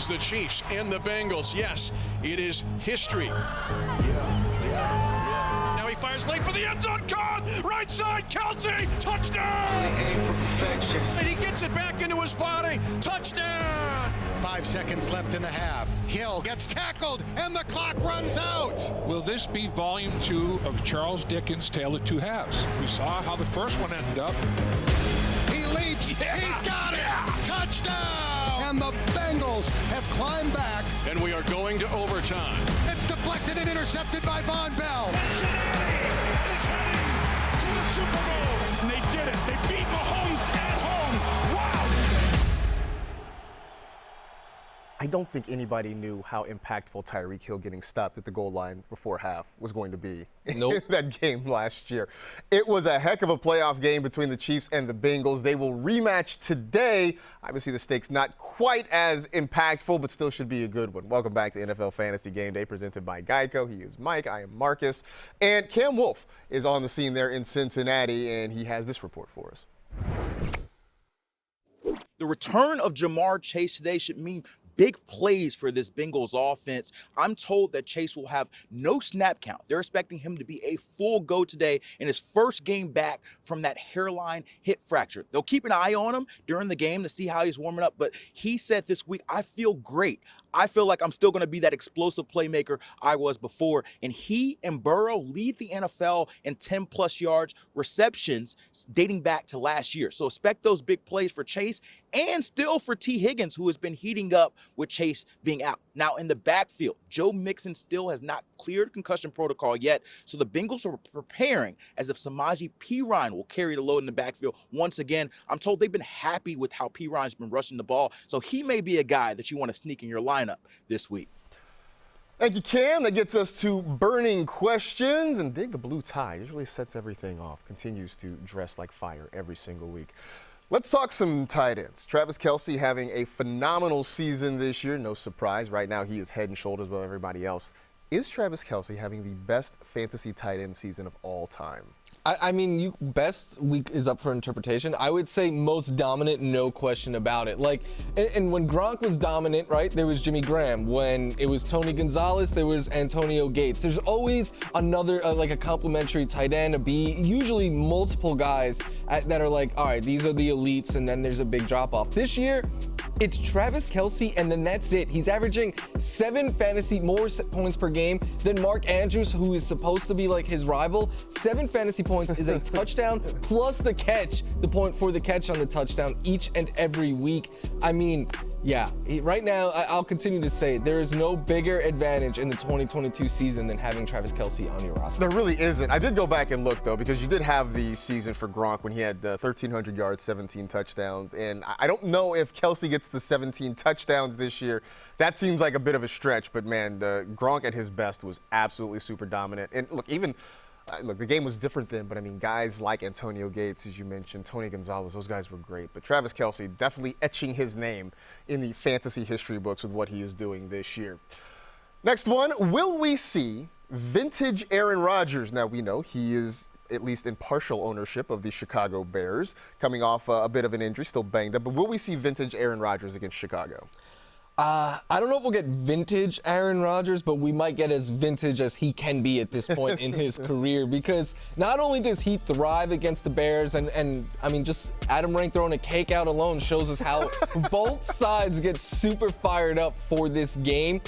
Speaker 4: is the Chiefs and the Bengals. Yes, it is history. Now he fires late for the end zone. Caught! Right side, Kelsey! Touchdown!
Speaker 11: Aim for perfection.
Speaker 4: And he gets it back into his body. Touchdown!
Speaker 12: 5 seconds left in the half. Hill gets tackled, and the clock runs out.
Speaker 13: Will this be volume 2 of Charles Dickens' Tale of Two Halves? We saw how the first one ended up.
Speaker 12: He leaps. Yeah. He's got it. Yeah. Touchdown! And the Bengals have climbed back.
Speaker 4: And we are going to overtime.
Speaker 12: It's deflected and intercepted by Von Bell.
Speaker 4: Cincinnati is heading to the Super Bowl.
Speaker 11: And they did it. They beat Mahomes at home. Wow!
Speaker 1: I don't think anybody knew how impactful Tyreek Hill getting stopped at the goal line before half was going to be in that game last year. It was a heck of a playoff game between the Chiefs and the Bengals. They will rematch today. Obviously, the stakes not quite as impactful, but still should be a good one. Welcome back to NFL Fantasy Game Day, presented by Geico. He is Mike. I am Marcus. And Cam Wolf is on the scene there in Cincinnati, and he has this report for us.
Speaker 14: The return of Jamar Chase today should mean big plays for this Bengals offense. I'm told that Chase will have no snap count. They're expecting him to be a full go today in his first game back from that hairline hip fracture. They'll keep an eye on him during the game to see how he's warming up, but he said this week, I feel great. I feel like I'm still going to be that explosive playmaker I was before. And he and Burrow lead the NFL in 10-plus yards receptions dating back to last year. So expect those big plays for Chase and still for T. Higgins, who has been heating up with Chase being out. Now in the backfield, Joe Mixon still has not cleared concussion protocol yet. So the Bengals are preparing as if Samaje Perine will carry the load in the backfield once again. I'm told they've been happy with how Perine's been rushing the ball. So he may be a guy that you want to sneak in your lineup this week.
Speaker 1: Thank you, Cam. That gets us to burning questions. And Dig the blue tie usually sets everything off. Continues to dress like fire every single week. Let's talk some tight ends. Travis Kelce having a phenomenal season this year. No surprise. Right now, he is head and shoulders above everybody else. Is Travis Kelce having the best fantasy tight end season of all time?
Speaker 2: I mean, best week is up for interpretation. I would say most dominant, no question about it. Like, and when Gronk was dominant, right, there was Jimmy Graham. When it was Tony Gonzalez, there was Antonio Gates. There's always another, like a complimentary tight end, a B, usually multiple guys that are like, all right, these are the elites, and then there's a big drop off. This year, it's Travis Kelce, and then that's it. He's averaging 7 fantasy more points per game than Mark Andrews, who is supposed to be like his rival. 7 fantasy points is a touchdown plus the catch, the point for the catch on the touchdown each and every week. I mean, yeah, right now, I'll continue to say there is no bigger advantage in the 2022 season than having Travis Kelce on your roster.
Speaker 1: There really isn't. I did go back and look, though, because you did have the season for Gronk when he had 1,300 yards, 17 touchdowns. And I don't know if Kelce gets to 17 touchdowns this year. That seems like a bit of a stretch. But, man, Gronk at his best was absolutely super dominant. And, look, look, the game was different then, but I mean, guys like Antonio Gates, as you mentioned, Tony Gonzalez, those guys were great. But Travis Kelce definitely etching his name in the fantasy history books with what he is doing this year. Next one, will we see vintage Aaron Rodgers? Now, we know he is at least in partial ownership of the Chicago Bears, coming off a bit of an injury, still banged up. But will we see vintage Aaron Rodgers against Chicago?
Speaker 2: I don't know if we'll get vintage Aaron Rodgers, but we might get as vintage as he can be at this point in his career, because not only does he thrive against the Bears, and I mean, just Adam Rank throwing a cake out alone shows us how both sides get super fired up for this game.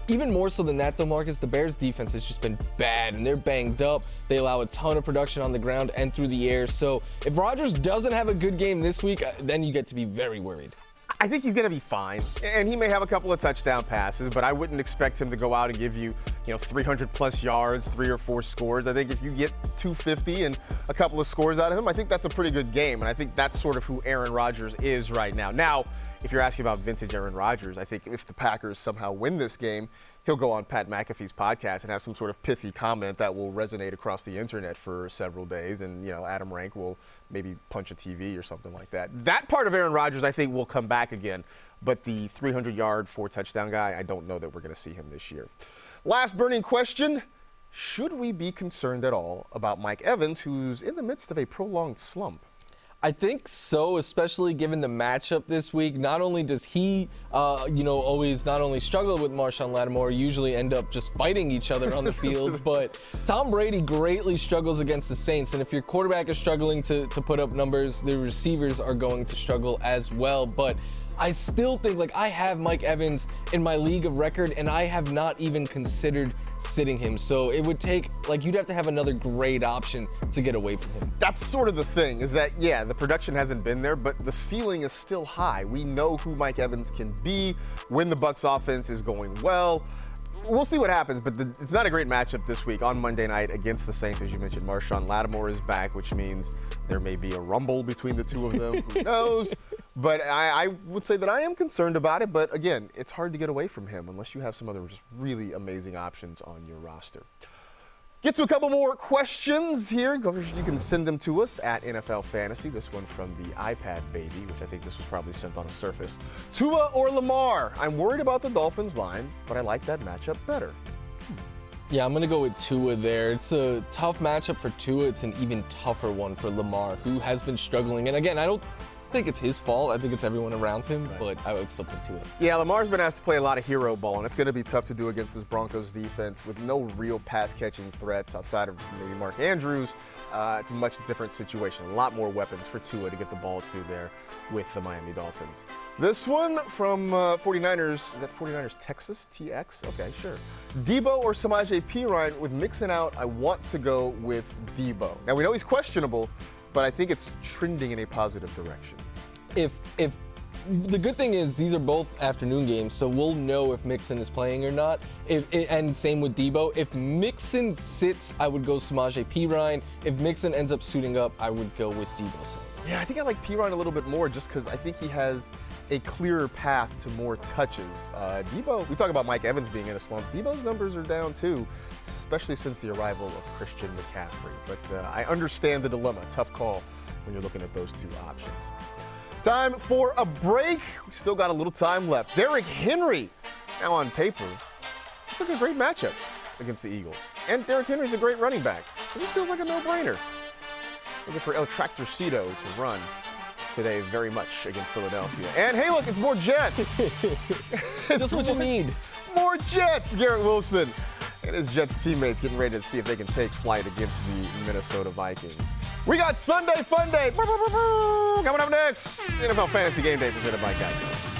Speaker 2: Even more so than that, though, Marcus, the Bears' defense has just been bad, and they're banged up. They allow a ton of production on the ground and through the air. So if Rodgers doesn't have a good game this week, then you get to be very worried.
Speaker 1: I think he's going to be fine, and he may have a couple of touchdown passes, but I wouldn't expect him to go out and give you, 300-plus yards, 3 or 4 scores. I think if you get 250 and a couple of scores out of him, I think that's a pretty good game, and I think that's sort of who Aaron Rodgers is right now. Now, if you're asking about vintage Aaron Rodgers, I think if the Packers somehow win this game, he'll go on Pat McAfee's podcast and have some sort of pithy comment that will resonate across the internet for several days, and Adam Rank will maybe punch a TV or something like that. That part of Aaron Rodgers, I think, will come back again, but the 300-yard, 4-touchdown guy, I don't know that we're going to see him this year. Last burning question, should we be concerned at all about Mike Evans, who's in the midst of a prolonged slump?
Speaker 2: I think so, especially given the matchup this week. Not only does he, always not only struggle with Marshon Lattimore, usually end up just fighting each other on the field, but Tom Brady greatly struggles against the Saints. And if your quarterback is struggling to put up numbers, the receivers are going to struggle as well. But I still think, like, I have Mike Evans in my league of record, and I have not even considered sitting him. So it would take, like, you'd have to have another great option to get away from him.
Speaker 1: That's sort of the thing, is that, yeah, the production hasn't been there, but the ceiling is still high. We know who Mike Evans can be when the Bucs offense is going well. We'll see what happens, but it's not a great matchup this week on Monday night against the Saints. As you mentioned, Marshon Lattimore is back, which means there may be a rumble between the two of them. Who knows? But I would say that I am concerned about it. But again, it's hard to get away from him unless you have some other just really amazing options on your roster. Get to a couple more questions here. You can send them to us at NFL Fantasy. This one from the iPad baby, which I think this was probably sent on a Surface. Tua or Lamar? I'm worried about the Dolphins line, but I like that matchup better.
Speaker 2: Yeah, I'm going to go with Tua there. It's a tough matchup for Tua. It's an even tougher one for Lamar, who has been struggling. And again, I don't think it's his fault. I think it's everyone around him, but I would still put Tua.
Speaker 1: Yeah, Lamar's been asked to play a lot of hero ball, and it's going to be tough to do against this Broncos defense with no real pass-catching threats outside of maybe Mark Andrews. It's a much different situation. A lot more weapons for Tua to get the ball to there with the Miami Dolphins. This one from 49ers, is that 49ers Texas, TX? Okay, sure. Debo or Samaje Perine? With Mixon out, I want to go with Debo. Now, we know he's questionable, but I think it's trending in a positive direction.
Speaker 2: If the good thing is these are both afternoon games, so we'll know if Mixon is playing or not. And same with Debo. If Mixon sits, I would go Samaje Perine. If Mixon ends up suiting up, I would go with Debo.
Speaker 1: Yeah, I think I like Perine a little bit more just because I think he has a clearer path to more touches. Debo, we talk about Mike Evans being in a slump. Debo's numbers are down too, especially since the arrival of Christian McCaffrey. But I understand the dilemma. Tough call when you're looking at those two options. Time for a break. We still got a little time left. Derrick Henry, now on paper, it's like a great matchup against the Eagles. And Derrick Henry's a great running back. It just feels like a no-brainer. Looking for El Tractorcito to run today very much against Philadelphia. And hey, look, it's more Jets.
Speaker 2: Just what you need.
Speaker 1: More Jets. Garrett Wilson and his Jets teammates getting ready to see if they can take flight against the Minnesota Vikings. We got Sunday Funday coming up next. NFL Fantasy Game Day presented by Geico.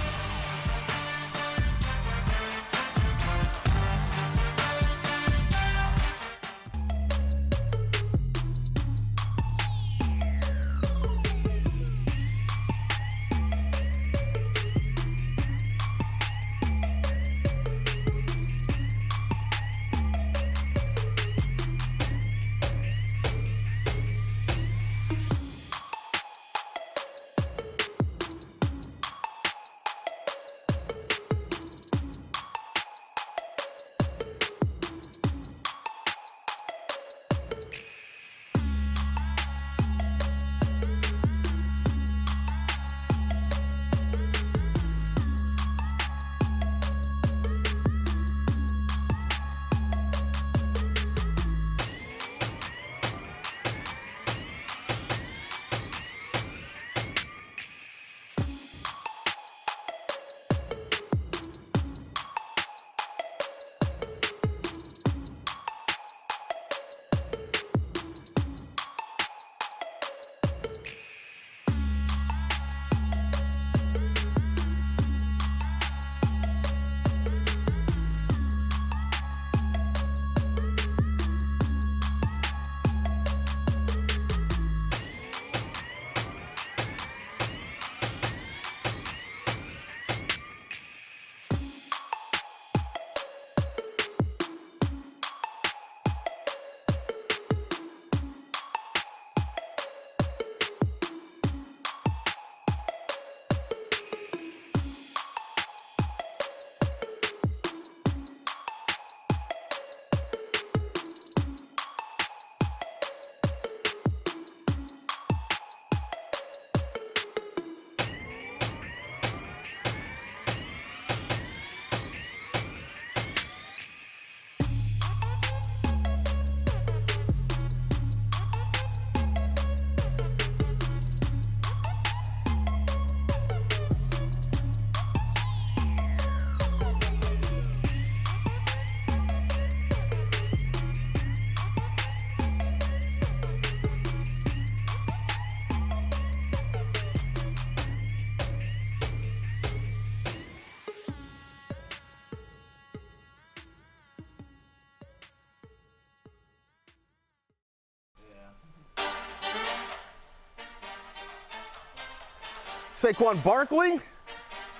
Speaker 1: Saquon Barkley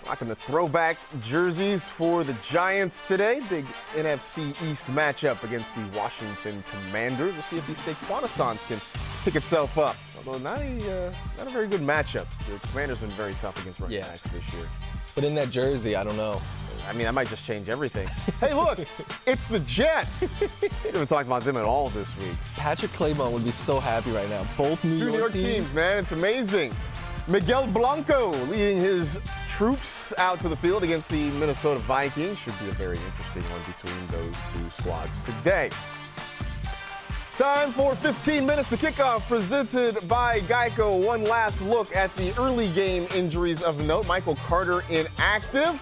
Speaker 1: rocking the throwback jerseys for the Giants today. Big NFC East matchup against the Washington Commanders. We'll see if the Saquon-a-sons can pick itself up. Although not a very good matchup. The Commanders been very tough against running backs this year.
Speaker 2: But in that jersey, I don't know.
Speaker 1: I mean, that might just change everything. Hey, look, it's the Jets. We haven't talked about them at all this week.
Speaker 2: Patrick Claybon would be so happy right now. Both New York
Speaker 1: teams, man. It's amazing. Miguel Blanco leading his troops out to the field against the Minnesota Vikings. Should be a very interesting one between those two squads today. Time for 15 minutes to kickoff, presented by Geico. One last look at the early game injuries of note. Michael Carter inactive.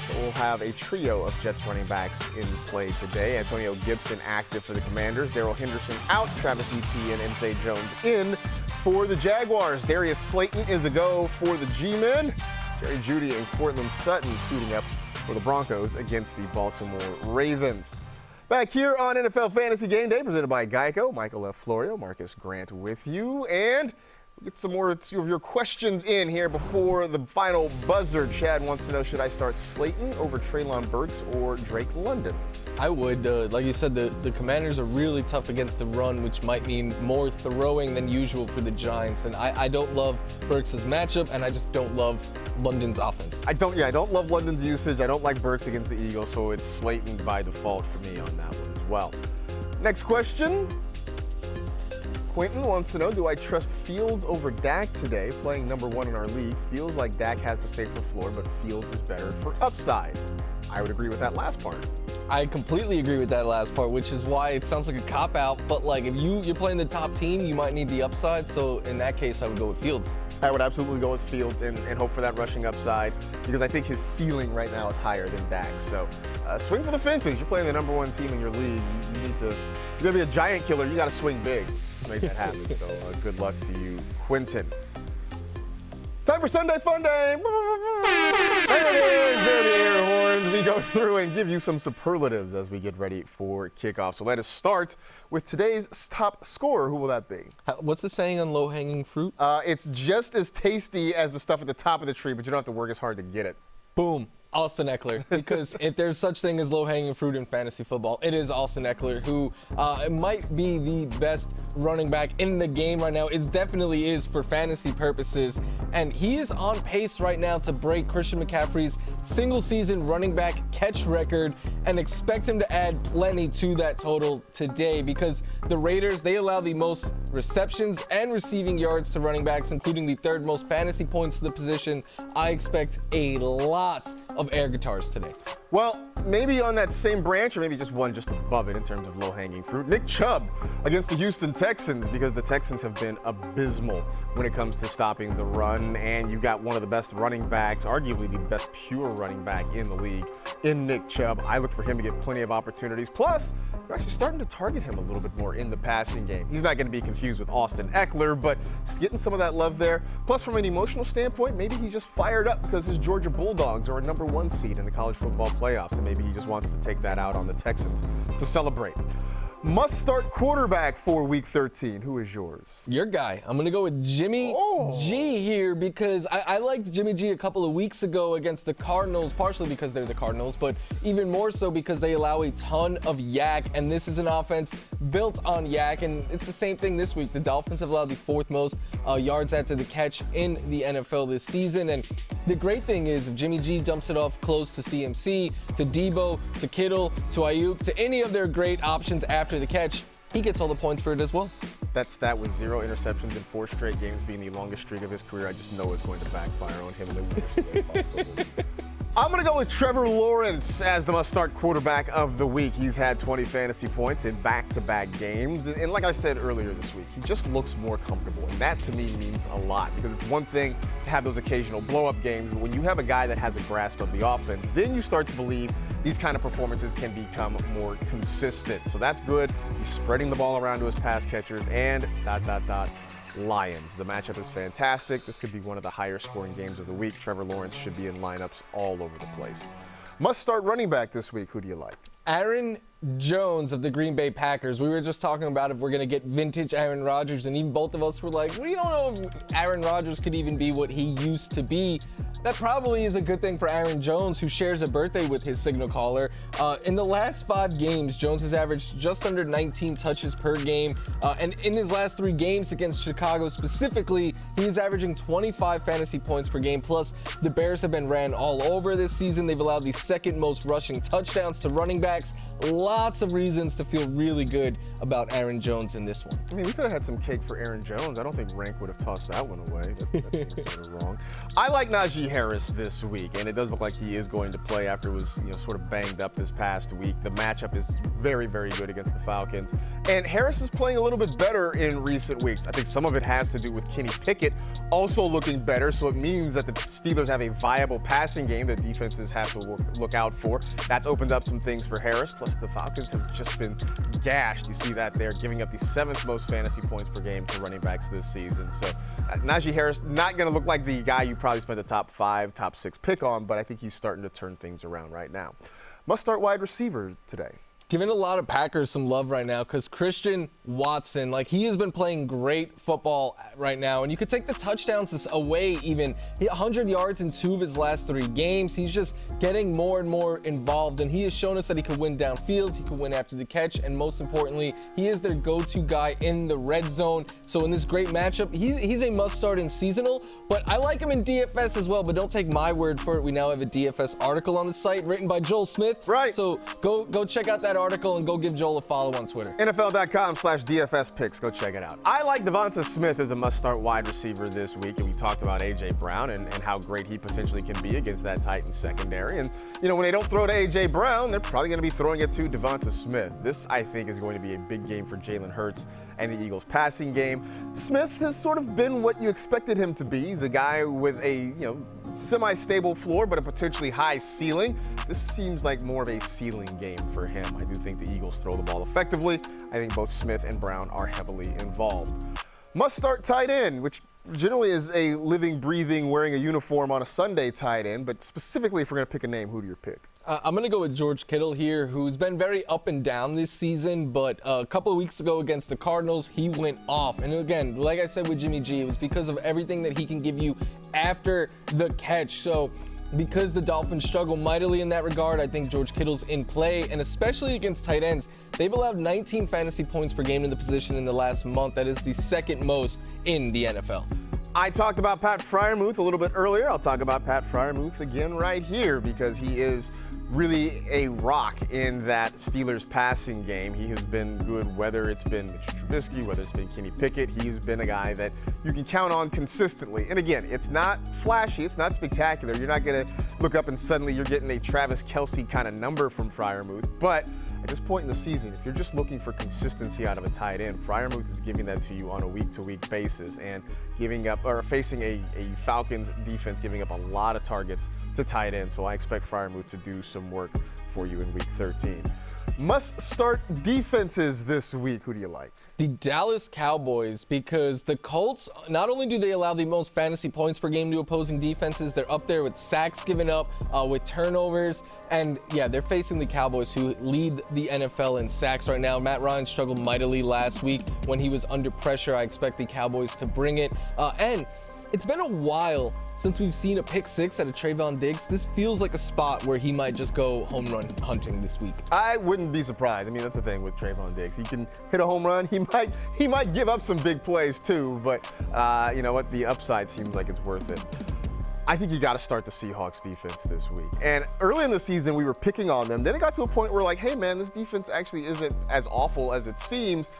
Speaker 1: So we'll have a trio of Jets running backs in play today. Antonio Gibson active for the Commanders. Darrell Henderson out. Travis Etienne and Zay Jones in for the Jaguars. Darius Slayton is a go for the G-Men. Jerry Jeudy and Cortland Sutton suiting up for the Broncos against the Baltimore Ravens. Back here on NFL Fantasy Game Day, presented by Geico. Michael F. Florio, Marcus Grant with you. And we'll get some more of your questions in here before the final buzzer. Chad wants to know, should I start Slayton over Treylon Burks or Drake London?
Speaker 2: I would. Like you said, the Commanders are really tough against the run, which might mean more throwing than usual for the Giants. And I don't love Burks' matchup, and I just don't love London's offense.
Speaker 1: I don't love London's usage. I don't like Burks against the Eagles, so it's Slayton by default for me on that one as well. Next question. Quentin wants to know, do I trust Fields over Dak today? Playing #1 in our league, feels like Dak has the safer floor, but Fields is better for upside. I would agree with that last part.
Speaker 2: I completely agree with that last part, which is why it sounds like a cop-out. But like, if you're playing the top team, you might need the upside. So in that case, I would go with Fields.
Speaker 1: I would absolutely go with Fields and hope for that rushing upside, because I think his ceiling right now is higher than Dak. So swing for the fences. You're playing the #1 team in your league. You're gonna be a giant killer. You got to swing big to make that happen. So good luck to you, Quentin. Time for Sunday Fun Day. There it is, there are the air horns. We go through and give you some superlatives as we get ready for kickoff. So let us start with today's top scorer. Who will that be?
Speaker 2: What's the saying on low-hanging fruit?
Speaker 1: It's just as tasty as the stuff at the top of the tree, but you don't have to work as hard to get it.
Speaker 2: Boom. Austin Eckler, because if there's such thing as low-hanging fruit in fantasy football, it is Austin Eckler, who might be the best running back in the game right now. It definitely is for fantasy purposes, and he is on pace right now to break Christian McCaffrey's single-season running back catch record, and expect him to add plenty to that total today, because the Raiders, they allow the most receptions and receiving yards to running backs, including the 3rd most fantasy points to the position. I expect a lot of air guitars today.
Speaker 1: Well, maybe on that same branch, or maybe just one just above it in terms of low-hanging fruit. Nick Chubb against the Houston Texans, because the Texans have been abysmal when it comes to stopping the run, and you've got one of the best running backs, arguably the best pure running back in the league, in Nick Chubb. I look for him to get plenty of opportunities. Plus, you're actually starting to target him a little bit more in the passing game. He's not going to be confused with Austin Eckler, but just getting some of that love there. Plus, from an emotional standpoint, maybe he's just fired up because his Georgia Bulldogs are a #1 seed in the college football playoffs, and maybe he just wants to take that out on the Texans to celebrate. Must-start quarterback for Week 13. Who is yours?
Speaker 2: Your guy. I'm going to go with Jimmy G here, because I liked Jimmy G a couple of weeks ago against the Cardinals, partially because they're the Cardinals, but even more so because they allow a ton of yak, and this is an offense built on yak, and it's the same thing this week. The Dolphins have allowed the 4th most yards after the catch in the NFL this season, and the great thing is if Jimmy G dumps it off close to CMC, to Debo, to Kittle, to Ayuk, to any of their great options after the catch, he gets all the points for it as well.
Speaker 1: That stat with 0 interceptions in 4 straight games being the longest streak of his career, I just know it's going to backfire on him in the worst way possible. I'm going to go with Trevor Lawrence as the must-start quarterback of the week. He's had 20 fantasy points in back-to-back games. And like I said earlier this week, he just looks more comfortable. And that, to me, means a lot, because it's one thing to have those occasional blow-up games, but when you have a guy that has a grasp of the offense, then you start to believe these kind of performances can become more consistent. So that's good. He's spreading the ball around to his pass catchers, and ... Lions. The matchup is fantastic. This could be one of the higher scoring games of the week. Trevor Lawrence should be in lineups all over the place. Must start running back this week. Who do you like?
Speaker 2: Aaron Jones of the Green Bay Packers. We were just talking about if we're going to get vintage Aaron Rodgers, and even both of us were like, we don't know if Aaron Rodgers could even be what he used to be. That probably is a good thing for Aaron Jones, who shares a birthday with his signal caller. In the last 5 games, Jones has averaged just under 19 touches per game. And in his last 3 games against Chicago specifically, he's averaging 25 fantasy points per game. Plus, the Bears have been ran all over this season. They've allowed the 2nd most rushing touchdowns to running backs. Lots of reasons to feel really good about Aaron Jones in this one.
Speaker 1: I mean, we could have had some cake for Aaron Jones. I don't think Rank would have tossed that one away. That seems sort of wrong. I like Najee Harris this week, and it does look like he is going to play after it was, sort of banged up this past week. The matchup is very, very good against the Falcons. And Harris is playing a little bit better in recent weeks. I think some of it has to do with Kenny Pickett also looking better, so it means that the Steelers have a viable passing game that defenses have to look out for. That's opened up some things for Harris. Plus, the Falcons have just been gashed. You see that there, giving up the 7th most fantasy points per game to running backs this season. So Najee Harris, not going to look like the guy you probably spent a top 5, top 6 pick on, but I think he's starting to turn things around right now. Must start wide receiver today.
Speaker 2: Giving a lot of Packers some love right now because Christian Watson, he has been playing great football right now. And you could take the touchdowns away even. 100 yards in 2 of his last 3 games. He's just getting more and more involved. And he has shown us that he could win downfield. He could win after the catch. And most importantly, he is their go-to guy in the red zone. So in this great matchup, he's a must-start in seasonal. But I like him in DFS as well. But don't take my word for it. We now have a DFS article on the site written by Joel Smith.
Speaker 1: Right.
Speaker 2: So go check out that article and go give Joel a follow on Twitter.
Speaker 1: NFL.com/DFS picks. Go check it out. I like Devonta Smith as a must-start wide receiver this week, and we talked about A.J. Brown and how great he potentially can be against that Titans secondary. And, when they don't throw to A.J. Brown, they're probably going to be throwing it to Devonta Smith. This, I think, is going to be a big game for Jalen Hurts and the Eagles passing game. Smith has sort of been what you expected him to be. He's a guy with a, semi-stable floor, but a potentially high ceiling. This seems like more of a ceiling game for him. I do think the Eagles throw the ball effectively. I think both Smith and Brown are heavily involved. Must start tight end, which generally is a living, breathing, wearing a uniform on a Sunday tight end, but specifically if we're going to pick a name, who do you pick?
Speaker 2: I'm going to go with George Kittle here, who's been very up and down this season, but a couple of weeks ago against the Cardinals, he went off. And again, like I said with Jimmy G, it was because of everything that he can give you after the catch. So because the Dolphins struggle mightily in that regard, I think George Kittle's in play, and especially against tight ends. They've allowed 19 fantasy points per game in the position in the last month. That is the 2nd most in the NFL.
Speaker 1: I talked about Pat Freiermuth a little bit earlier. I'll talk about Pat Freiermuth again right here because he is really a rock in that Steelers passing game. He has been good, whether it's been Mitch Trubisky, whether it's been Kenny Pickett. He's been a guy that you can count on consistently. And again, it's not flashy, it's not spectacular. You're not going to look up and suddenly you're getting a Travis Kelce kind of number from Freiermuth. But at this point in the season, if you're just looking for consistency out of a tight end, Freiermuth is giving that to you on a week-to-week basis and facing a Falcons defense giving up a lot of targets to tight end. So I expect Freiermuth to do some work for you in week 13. Must start defenses this week. Who do you like?
Speaker 2: The Dallas Cowboys, because the Colts, not only do they allow the most fantasy points per game to opposing defenses, they're up there with sacks given up, with turnovers, and yeah, they're facing the Cowboys, who lead the NFL in sacks right now. Matt Ryan struggled mightily last week when he was under pressure. I expect the Cowboys to bring it, and it's been a while since we've seen a pick 6 out of Trayvon Diggs. This feels like a spot where he might just go home run hunting this week.
Speaker 1: I wouldn't be surprised. I mean, that's the thing with Trayvon Diggs. He can hit a home run. He might give up some big plays too, but you know what? The upside seems like it's worth it. I think you got to start the Seahawks defense this week. And early in the season, we were picking on them. Then it got to a point where like, hey man, this defense actually isn't as awful as it seems.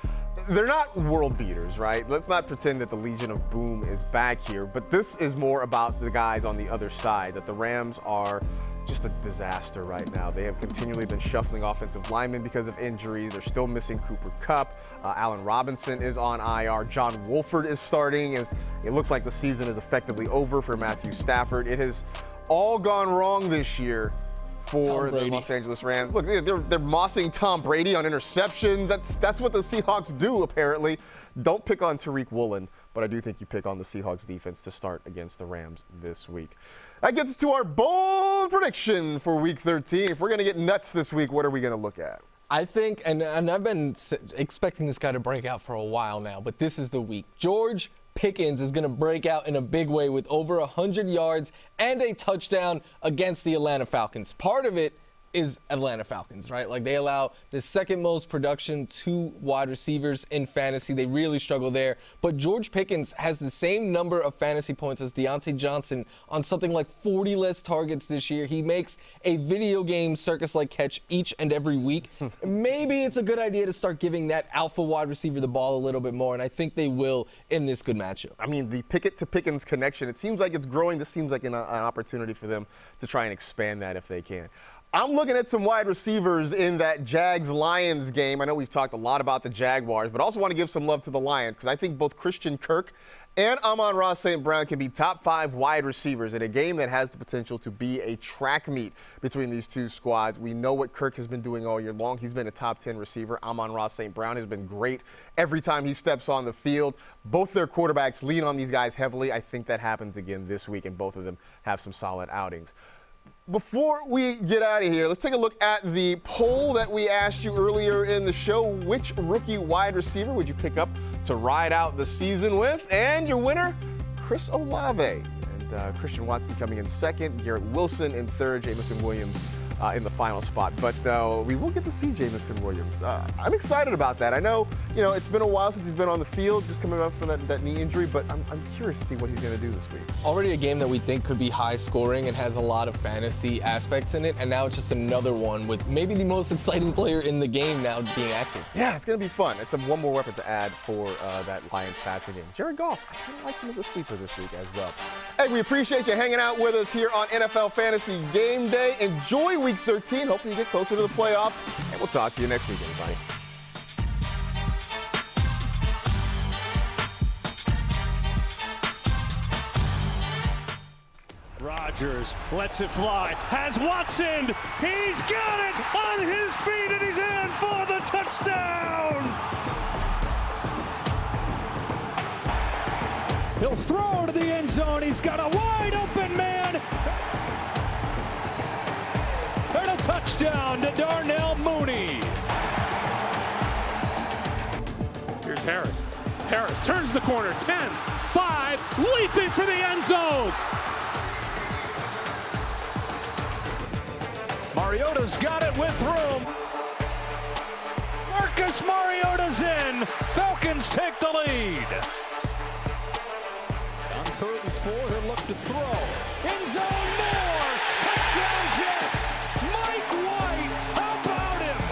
Speaker 1: They're not world beaters, right? Let's not pretend that the Legion of Boom is back here, but this is more about the guys on the other side, that the Rams are just a disaster right now. They have continually been shuffling offensive linemen because of injuries. They're still missing Cooper Kupp. Allen Robinson is on IR. John Wolford is starting. It looks like the season is effectively over for Matthew Stafford. It has all gone wrong this year for the Los Angeles Rams. Look, they're mossing Tom Brady on interceptions. That's what the Seahawks do, apparently. Don't pick on Tariq Woolen, but I do think you pick on the Seahawks defense to start against the Rams this week. That gets us to our bold prediction for Week 13. If we're going to get nuts this week, what are we going to look at?
Speaker 2: I think, and I've been expecting this guy to break out for a while now, but this is the week. George Pickens is going to break out in a big way with over 100 yards and a touchdown against the Atlanta Falcons. Part of it is Atlanta Falcons, right? Like, they allow the second most production to wide receivers in fantasy. They really struggle there. But George Pickens has the same number of fantasy points as Deontay Johnson on something like 40 less targets this year. He makes a video game circus-like catch each and every week. Maybe it's a good idea to start giving that alpha wide receiver the ball a little bit more, and I think they will in this good matchup.
Speaker 1: I mean, the Pickett to Pickens connection, it seems like it's growing. This seems like an opportunity for them to try and expand that if they can. I'm looking at some wide receivers in that Jags-Lions game. I know we've talked a lot about the Jaguars, but I also want to give some love to the Lions because I think both Christian Kirk and Amon-Ra St. Brown can be top 5 wide receivers in a game that has the potential to be a track meet between these two squads. We know what Kirk has been doing all year long. He's been a top 10 receiver. Amon-Ra St. Brown has been great every time he steps on the field. Both their quarterbacks lean on these guys heavily. I think that happens again this week, and both of them have some solid outings. Before we get out of here, let's take a look at the poll that we asked you earlier in the show. Which rookie wide receiver would you pick up to ride out the season with? And your winner, Chris Olave. And Christian Watson coming in second, Garrett Wilson in third, Jamison Williams in the final spot. But we will get to see Jamison Williams. I'm excited about that. I know, it's been a while since he's been on the field, just coming up from that knee injury, but I'm curious to see what he's going to do this week.
Speaker 2: Already a game that we think could be high scoring and has a lot of fantasy aspects in it, and now it's just another one with maybe the most exciting player in the game now being active.
Speaker 1: Yeah, it's going to be fun. It's one more weapon to add for that Lions passing game. Jared Goff, I kind of like him as a sleeper this week as well. Hey, we appreciate you hanging out with us here on NFL Fantasy Game Day. Enjoy Week 13. Hopefully you get closer to the playoffs, and we'll talk to you next week, everybody.
Speaker 5: Rodgers lets it fly, has Watson, he's got it on his feet and he's in for the touchdown!
Speaker 15: He'll throw to the end zone, he's got a wide open man! And a touchdown to Darnell Mooney!
Speaker 13: Here's Harris. Harris turns the corner, 10, 5, leaping for the end zone!
Speaker 15: Mariota's got it with room. Marcus Mariota's in. Falcons take the lead. On 3rd and 4, he'll look to throw. End zone, more. Touchdown Jets. Mike White, how about him?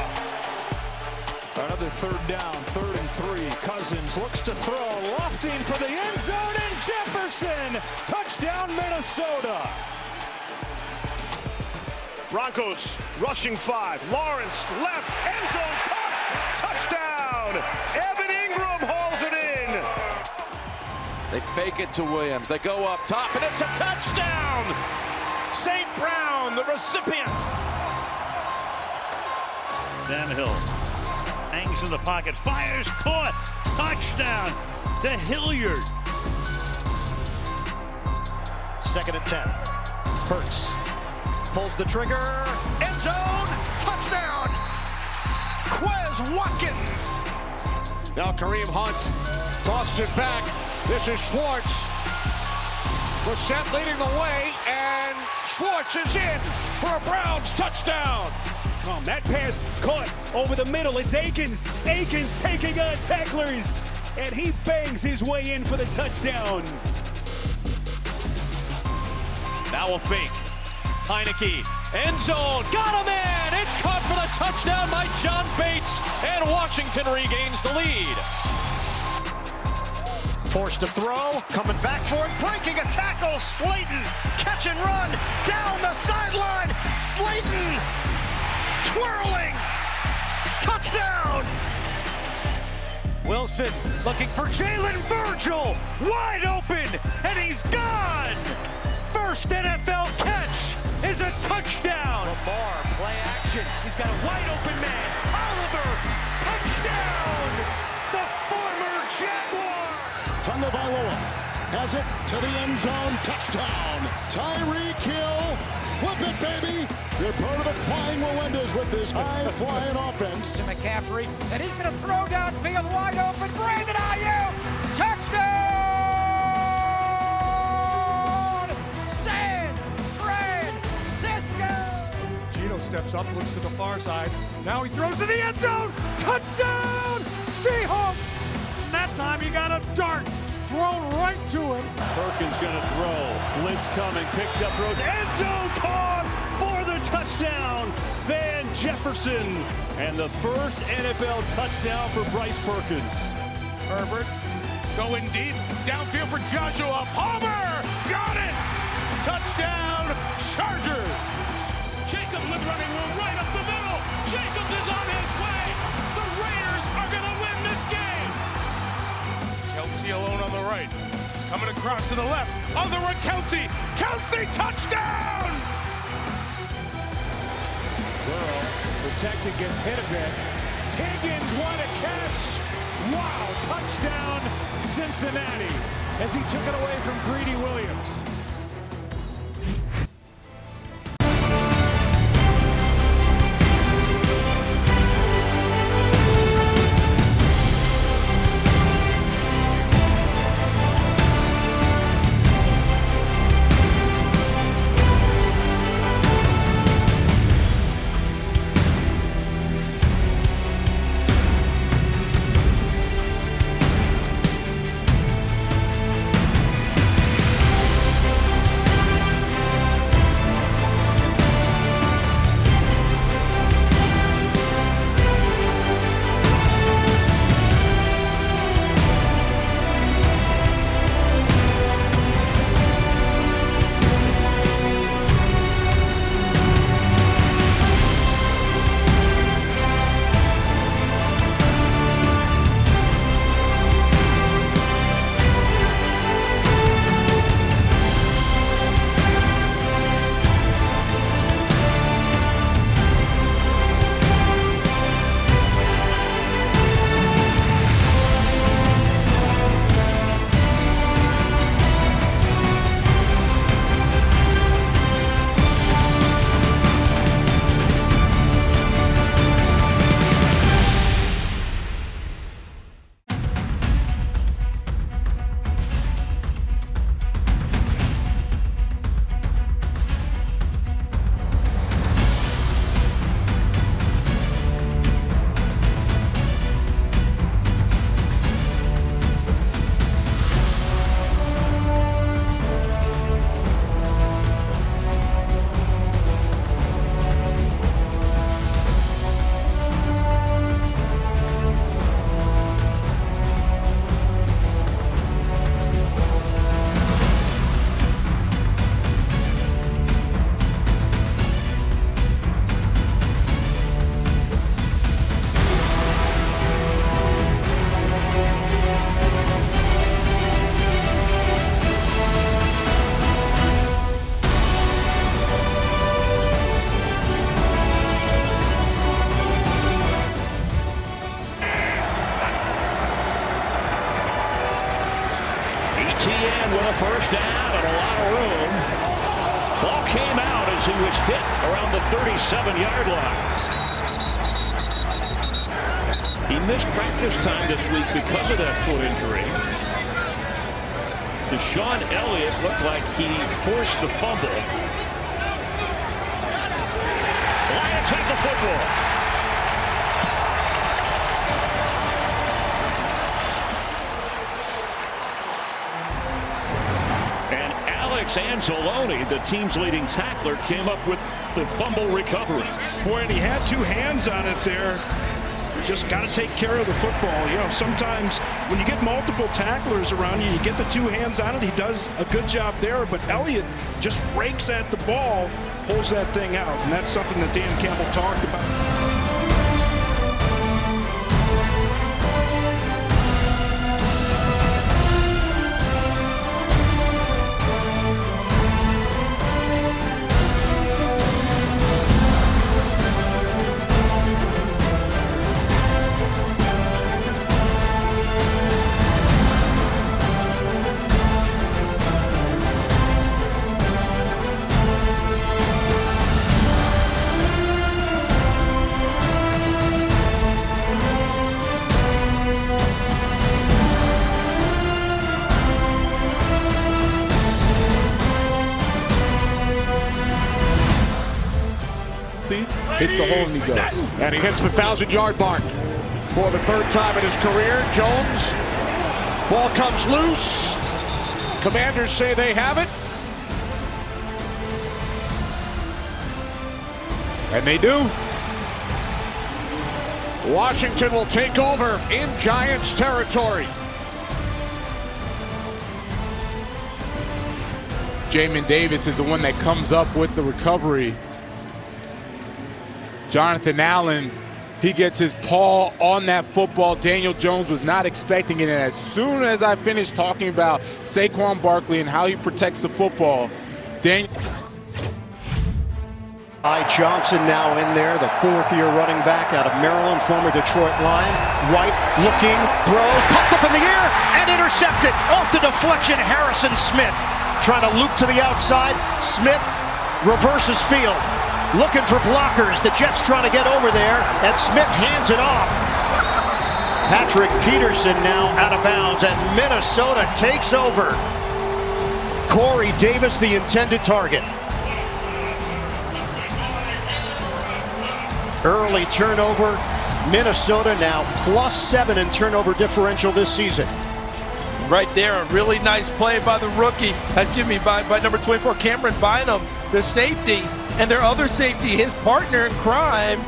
Speaker 15: Another 3rd down, 3rd and 3. Cousins looks to throw. Lofting for the end zone, and Jefferson. Touchdown Minnesota.
Speaker 11: Broncos rushing 5. Lawrence left, end zone, pop, touchdown! Evan Ingram hauls it in.
Speaker 16: They fake it to Williams. They go up top, and it's a touchdown! St. Brown, the recipient.
Speaker 11: Tannehill hangs in the pocket, fires, caught, touchdown to Hilliard.
Speaker 9: 2nd and 10. Hurts. Pulls the trigger, end zone, touchdown! Quez Watkins!
Speaker 6: Now Kareem Hunt tosses it back. This is Schwartz. Brissett leading the way, and Schwartz is in for a Browns touchdown.
Speaker 5: That pass caught over the middle. It's Akins. Akins taking on tacklers, and he bangs his way in for the touchdown.
Speaker 15: Now a fake. Heineke, end zone, got him in! It's caught for the touchdown by John Bates, and Washington regains the lead.
Speaker 9: Forced to throw, coming back for it, breaking a tackle, Slayton, catch and run, down the sideline, Slayton, twirling, touchdown!
Speaker 15: Wilson looking for Jalen Virgil, wide open, and he's gone! First NFL catch is a touchdown. Lamar, play action. He's got a wide open man. Oliver, touchdown. The former Jaguar.
Speaker 12: From the Tagovailoa has it to the end zone. Touchdown. Tyreek Hill. Flip it, baby. You're part of the Flying Melendez with this high-flying offense.
Speaker 7: To McCaffrey, and he's going to throw downfield wide open. Brandon Ayuk. Touchdown! San Francisco!
Speaker 15: Gino steps up, looks to the far side. Now he throws to the end zone. Touchdown! Seahawks! And that time he got a dart thrown right to him.
Speaker 5: Perkins going to throw. Blitz coming. Picked up, throws. End zone caught for the touchdown. Van Jefferson. And the first NFL touchdown for Bryce Perkins.
Speaker 11: Herbert going deep. Downfield for Joshua Palmer. Got it. Touchdown, Chargers.
Speaker 13: Jacobs with running room right up the middle. Jacobs is on his way. The Raiders are going to win this game.
Speaker 11: Kelsey alone on the right. Coming across to the left. On the run, Kelsey. Kelsey, touchdown!
Speaker 5: Burrow protected, gets hit a bit. Higgins, what a catch! Wow, touchdown Cincinnati as he took it away from Greedy Williams.
Speaker 15: first down and a lot of room. Ball came out as he was hit around the 37-yard line. He missed practice time this week because of that foot injury. Deshaun Elliott looked like he forced the fumble. Lions have the football. Anzalone, the team's leading tackler, came up with the fumble recovery.
Speaker 17: Boy, and he had two hands on it there. You just got to take care of the football. You know, sometimes when you get multiple tacklers around you, you get the two hands on it. He does a good job there, but Elliott just rakes at the ball, pulls that thing out, and that's something that Dan Campbell talked about.
Speaker 18: hits the hole and he goes.
Speaker 6: And he hits the 1,000-yard mark for the third time in his career. Jones, ball comes loose. Commanders say they have it. And they do. Washington will take over in Giants territory.
Speaker 18: Jamin Davis is the one that comes up with the recovery. Jonathan Allen, he gets his paw on that football. Daniel Jones was not expecting it. And as soon as I finished talking about Saquon Barkley and how he protects the football, Daniel...
Speaker 19: Johnson now in there, the fourth-year running back out of Maryland, former Detroit Lion. White looking, throws, popped up in the air, and intercepted. Off the deflection, Harrison Smith. Trying to loop to the outside. Smith reverses field. Looking for blockers. The Jets trying to get over there, and Smith hands it off. Patrick Peterson now out of bounds, and Minnesota takes over. Corey Davis, the intended target. Early turnover. Minnesota now +7 in turnover differential this season.
Speaker 20: Right there, a really nice play by the rookie. Excuse me, by number 24, Cameron Bynum, their safety, and their other safety, his partner in crime,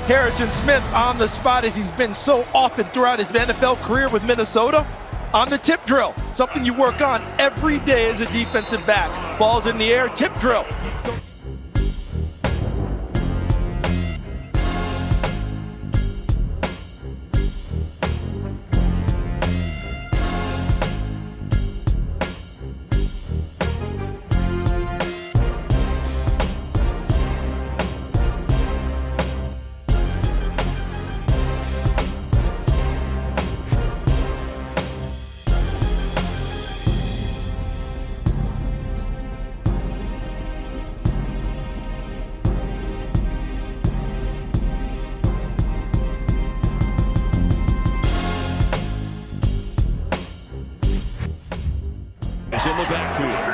Speaker 20: Harrison Smith, on the spot as he's been so often throughout his NFL career with Minnesota. On the tip drill, something you work on every day as a defensive back. Ball's in the air, tip drill.
Speaker 13: In the backfield.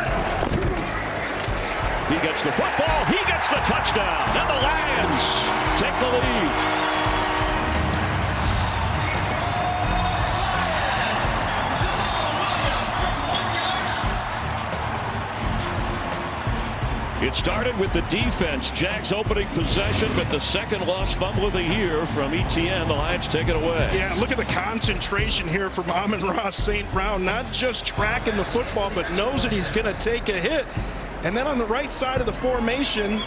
Speaker 13: He gets the football, he gets the touchdown, and the Lions take the lead. It started with the defense. Jags opening possession, but the second lost fumble of the year from ETN. The Lions take it away.
Speaker 17: Yeah, look at the concentration here from Amon-Ra St. Brown. Not just tracking the football, but knows that he's going to take a hit. And then on the right side of the formation,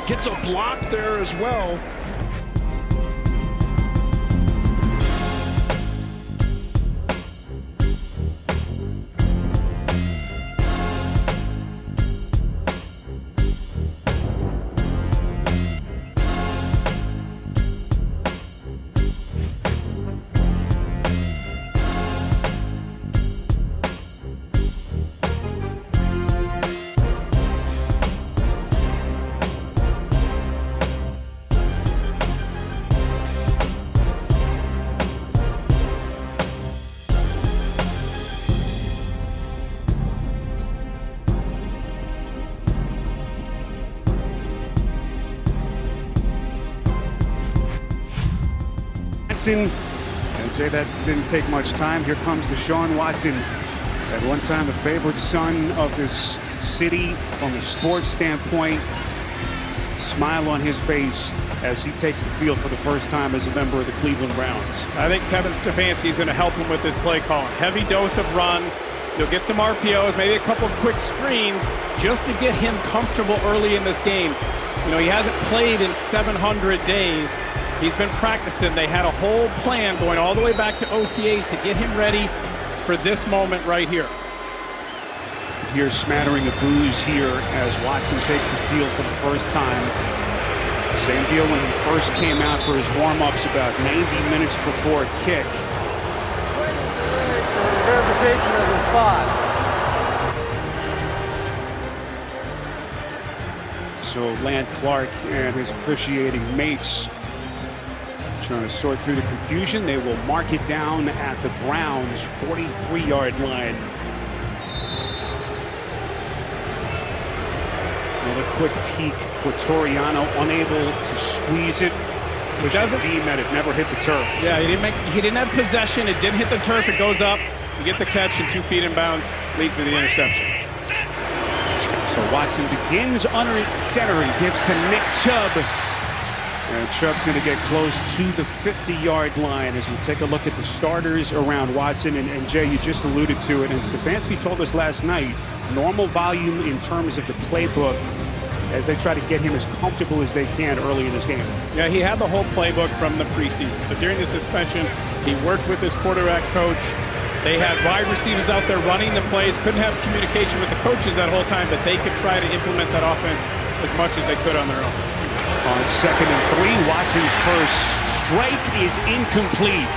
Speaker 17: gets a block there as well.
Speaker 21: And Jay, that didn't take much time. Here comes Deshaun Watson, at one time the favorite son of this city from a sports standpoint. Smile on his face as he takes the field for the first time as a member of the Cleveland Browns.
Speaker 22: I think Kevin Stefanski is going to help him with this play calling. Heavy dose of run. You'll get some RPOs, maybe a couple of quick screens just to get him comfortable early in this game. You know, he hasn't played in 700 days. He's been practicing. They had a whole plan going all the way back to OTAs to get him ready for this moment right here.
Speaker 21: Here's smattering of boos here as Watson takes the field for the first time. Same deal when he first came out for his warm-ups about 90 minutes before kick.
Speaker 23: Verification of the spot.
Speaker 21: So Land Clark and his officiating mates trying to sort through the confusion. They will mark it down at the Browns' 43-yard line. Another quick peek. Quatoriano unable to squeeze it. Officials deem that it never hit the turf.
Speaker 22: Yeah, he didn't have possession. It didn't hit the turf. It goes up. You get the catch and 2 feet in bounds. Leads to the interception.
Speaker 21: So Watson begins under center and gives to Nick Chubb. And Chubb's going to get close to the 50-yard line as we take a look at the starters around Watson. And Jay, you just alluded to it, and Stefanski told us last night, normal volume in terms of the playbook as they try to get him as comfortable as they can early in this game.
Speaker 22: Yeah, he had the whole playbook from the preseason. So during the suspension, he worked with his quarterback coach. They had wide receivers out there running the plays, couldn't have communication with the coaches that whole time, but they could try to implement that offense as much as they could on their own.
Speaker 21: On 2nd and 3, Watson's first strike is incomplete.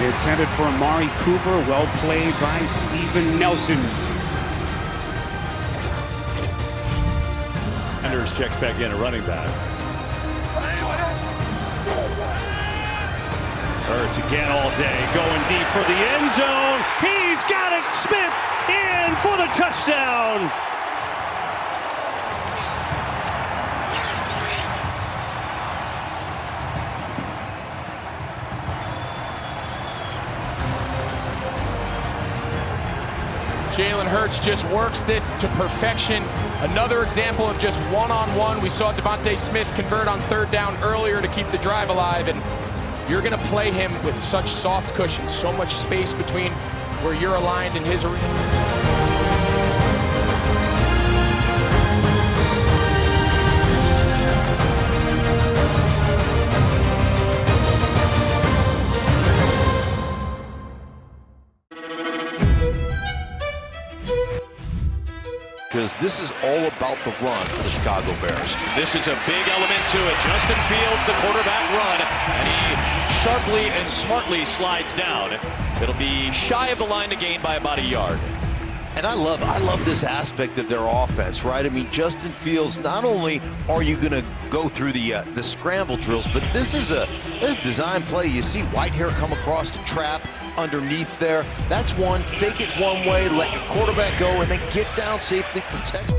Speaker 21: It's headed for Amari Cooper, well played by Steven Nelson.
Speaker 5: Anders checks back in a running back. Hurts again all day, going deep for the end zone. He's got it. Smith in for the touchdown.
Speaker 3: Jalen Hurts just works this to perfection. Another example of just one-on-one. We saw Devontae Smith convert on 3rd down earlier to keep the drive alive, and you're going to play him with such soft cushion, so much space between where you're aligned and his arena.
Speaker 16: Because this is all about the run for the Chicago Bears.
Speaker 13: This is a big element to it. Justin Fields, the quarterback run, and he sharply and smartly slides down. It'll be shy of the line to gain by about a yard.
Speaker 16: And I love this aspect of their offense, right? I mean, Justin Fields, not only are you going to go through the scramble drills, but this is a design play. You see Whitehair come across the trap underneath there. That's one. Fake it one way, let your quarterback go, and then get down safely, protect.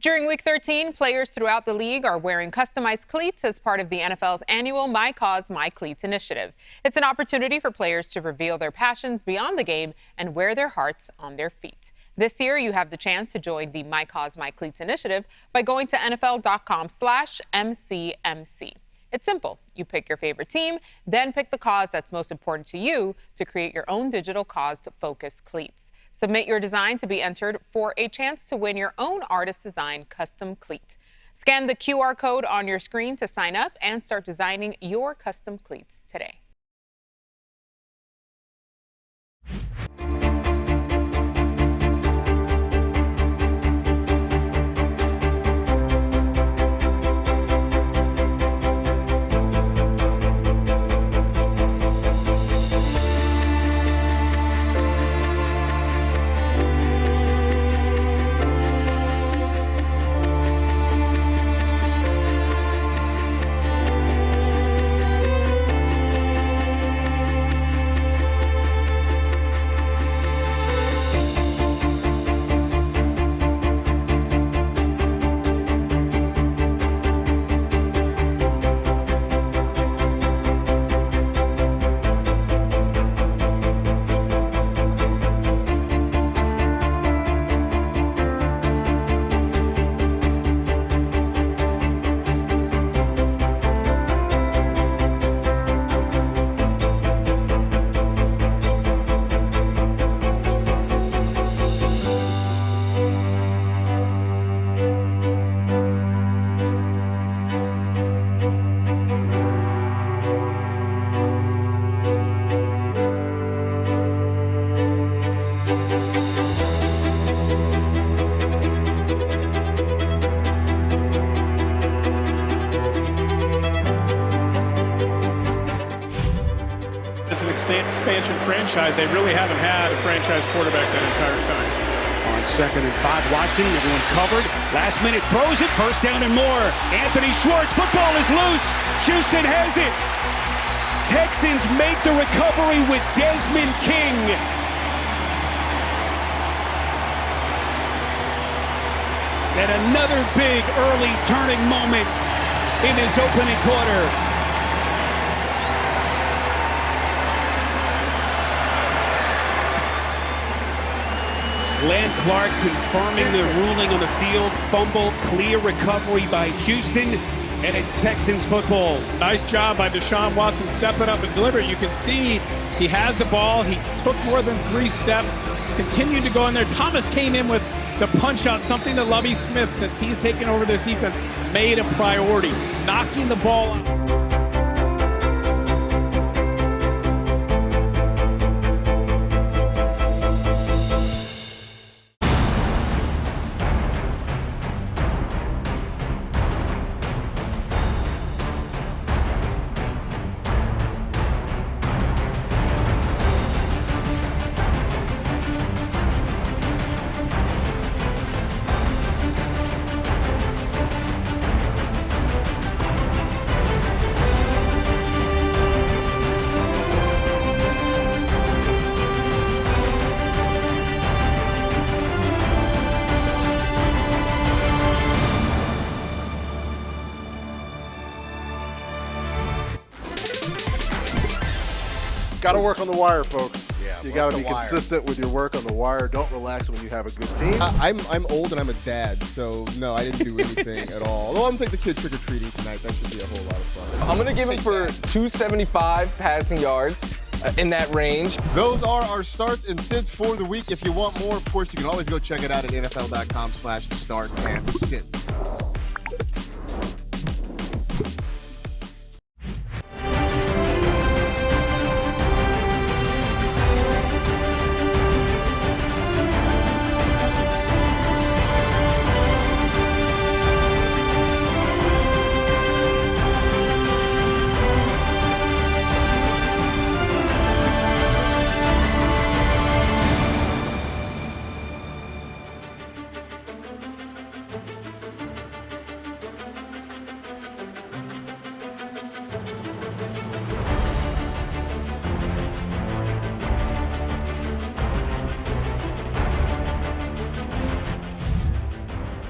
Speaker 4: During Week 13, players throughout the league are wearing customized cleats as part of the NFL's annual My Cause, My Cleats initiative. It's an opportunity for players to reveal their passions beyond the game and wear their hearts on their feet. This year, you have the chance to join the My Cause, My Cleats initiative by going to NFL.com/MCMC. It's simple. You pick your favorite team, then pick the cause that's most important to you to create your own digital cause-focused cleats. Submit your design to be entered for a chance to win your own artist-designed custom cleat. Scan the QR code on your screen to sign up and start designing your custom cleats today.
Speaker 22: Expansion franchise, they really haven't had a franchise quarterback that entire time.
Speaker 17: On 2nd and 5, Watson, everyone covered. Last minute throws it, first down and more. Anthony Schwartz, football is loose. Houston has it. Texans make the recovery with Desmond King. And another big early turning moment in this opening quarter. Glenn Clark confirming the ruling on the field. Fumble, clear recovery by Houston, and it's Texans football.
Speaker 22: Nice job by Deshaun Watson stepping up and delivering. You can see he has the ball. He took more than 3 steps, continued to go in there. Thomas came in with the punch out, something that Lovie Smith, since he's taken over this defense, made a priority, knocking the ball out.
Speaker 8: Got to work on the wire, folks.
Speaker 1: Yeah,
Speaker 8: you got to be consistent with your work on the wire. Don't relax when you have a good team.
Speaker 1: I'm old and I'm a dad, so no, I didn't do anything at all. Although I'm going to take the kid trick-or-treating tonight. That should be a whole lot of fun.
Speaker 2: I'm going to give him for 275 passing yards in that range.
Speaker 1: Those are our starts and sits for the week. If you want more, of course, you can always go check it out at NFL.com/start and sit.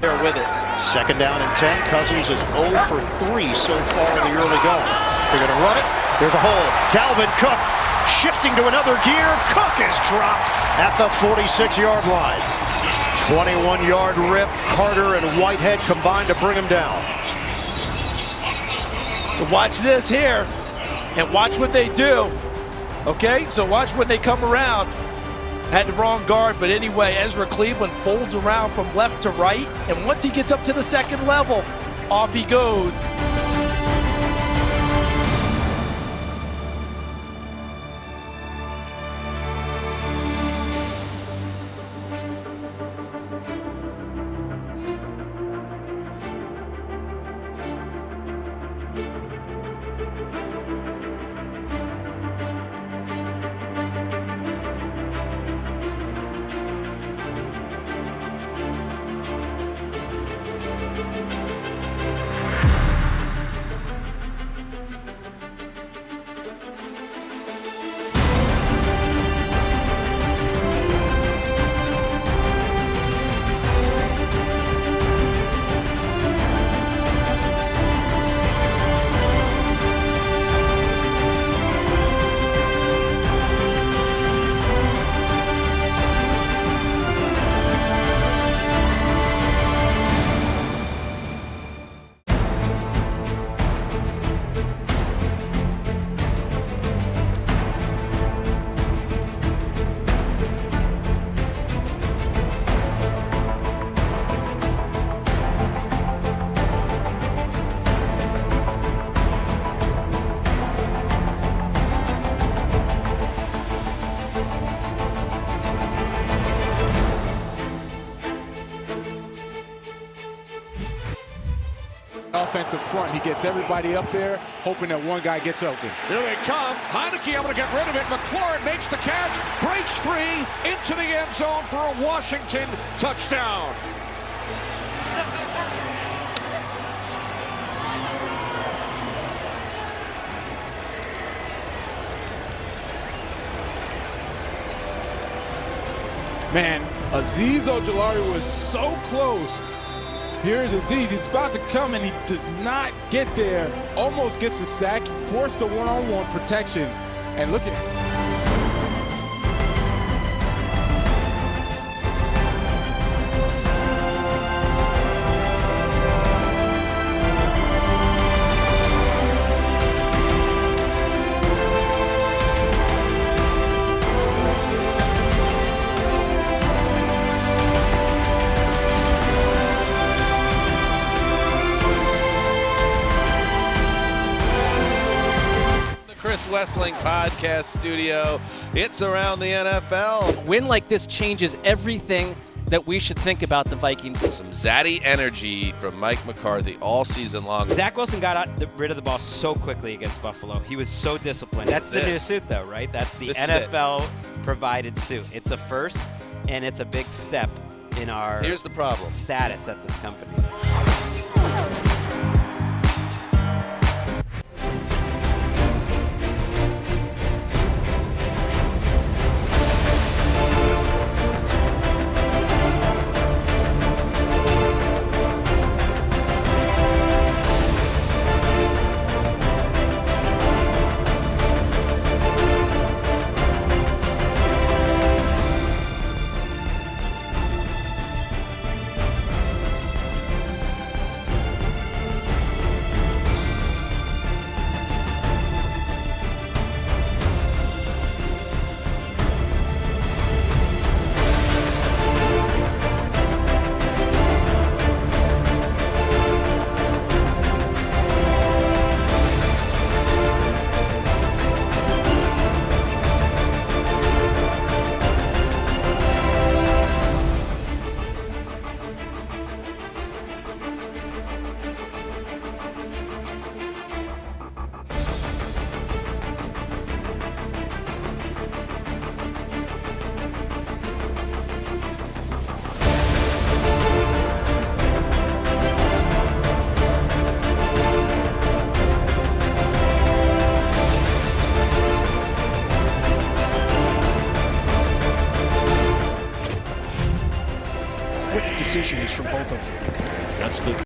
Speaker 20: There with it.
Speaker 19: Second down and 10. Cousins is 0 for 3 so far in the early going. They're going to run it. There's a hole. Dalvin Cook shifting to another gear. Cook is dropped at the 46-yard line. 21-yard rip. Carter and Whitehead combined to bring him down.
Speaker 20: So watch this here, and watch what they do. Okay, so watch when they come around. Had the wrong guard, but anyway, Ezra Cleveland folds around from left to right, and once he gets up to the second level, off he goes.
Speaker 18: Offensive front, he gets everybody up there, hoping that one guy gets open.
Speaker 6: Here they come. Heineke able to get rid of it. McLaurin makes the catch, breaks free into the end zone for a Washington touchdown.
Speaker 18: Man, Azeez Ojulari was so close. Here's Azeez, he's about to come and he does not get there. Almost gets the sack, forced the one-on-one protection. And look at
Speaker 9: Wrestling Podcast Studio. It's Around the NFL.
Speaker 10: A win like this changes everything that we should think about the Vikings.
Speaker 9: Some zaddy energy from Mike McCarthy all season long.
Speaker 14: Zach Wilson got rid of the ball so quickly against Buffalo. He was so disciplined. That's the new suit, though, right? That's the NFL-provided suit. It's a first, and it's a big step in our
Speaker 9: Here's the problem.
Speaker 14: Status at this company.
Speaker 17: Quick decisions from both of them.
Speaker 5: That's the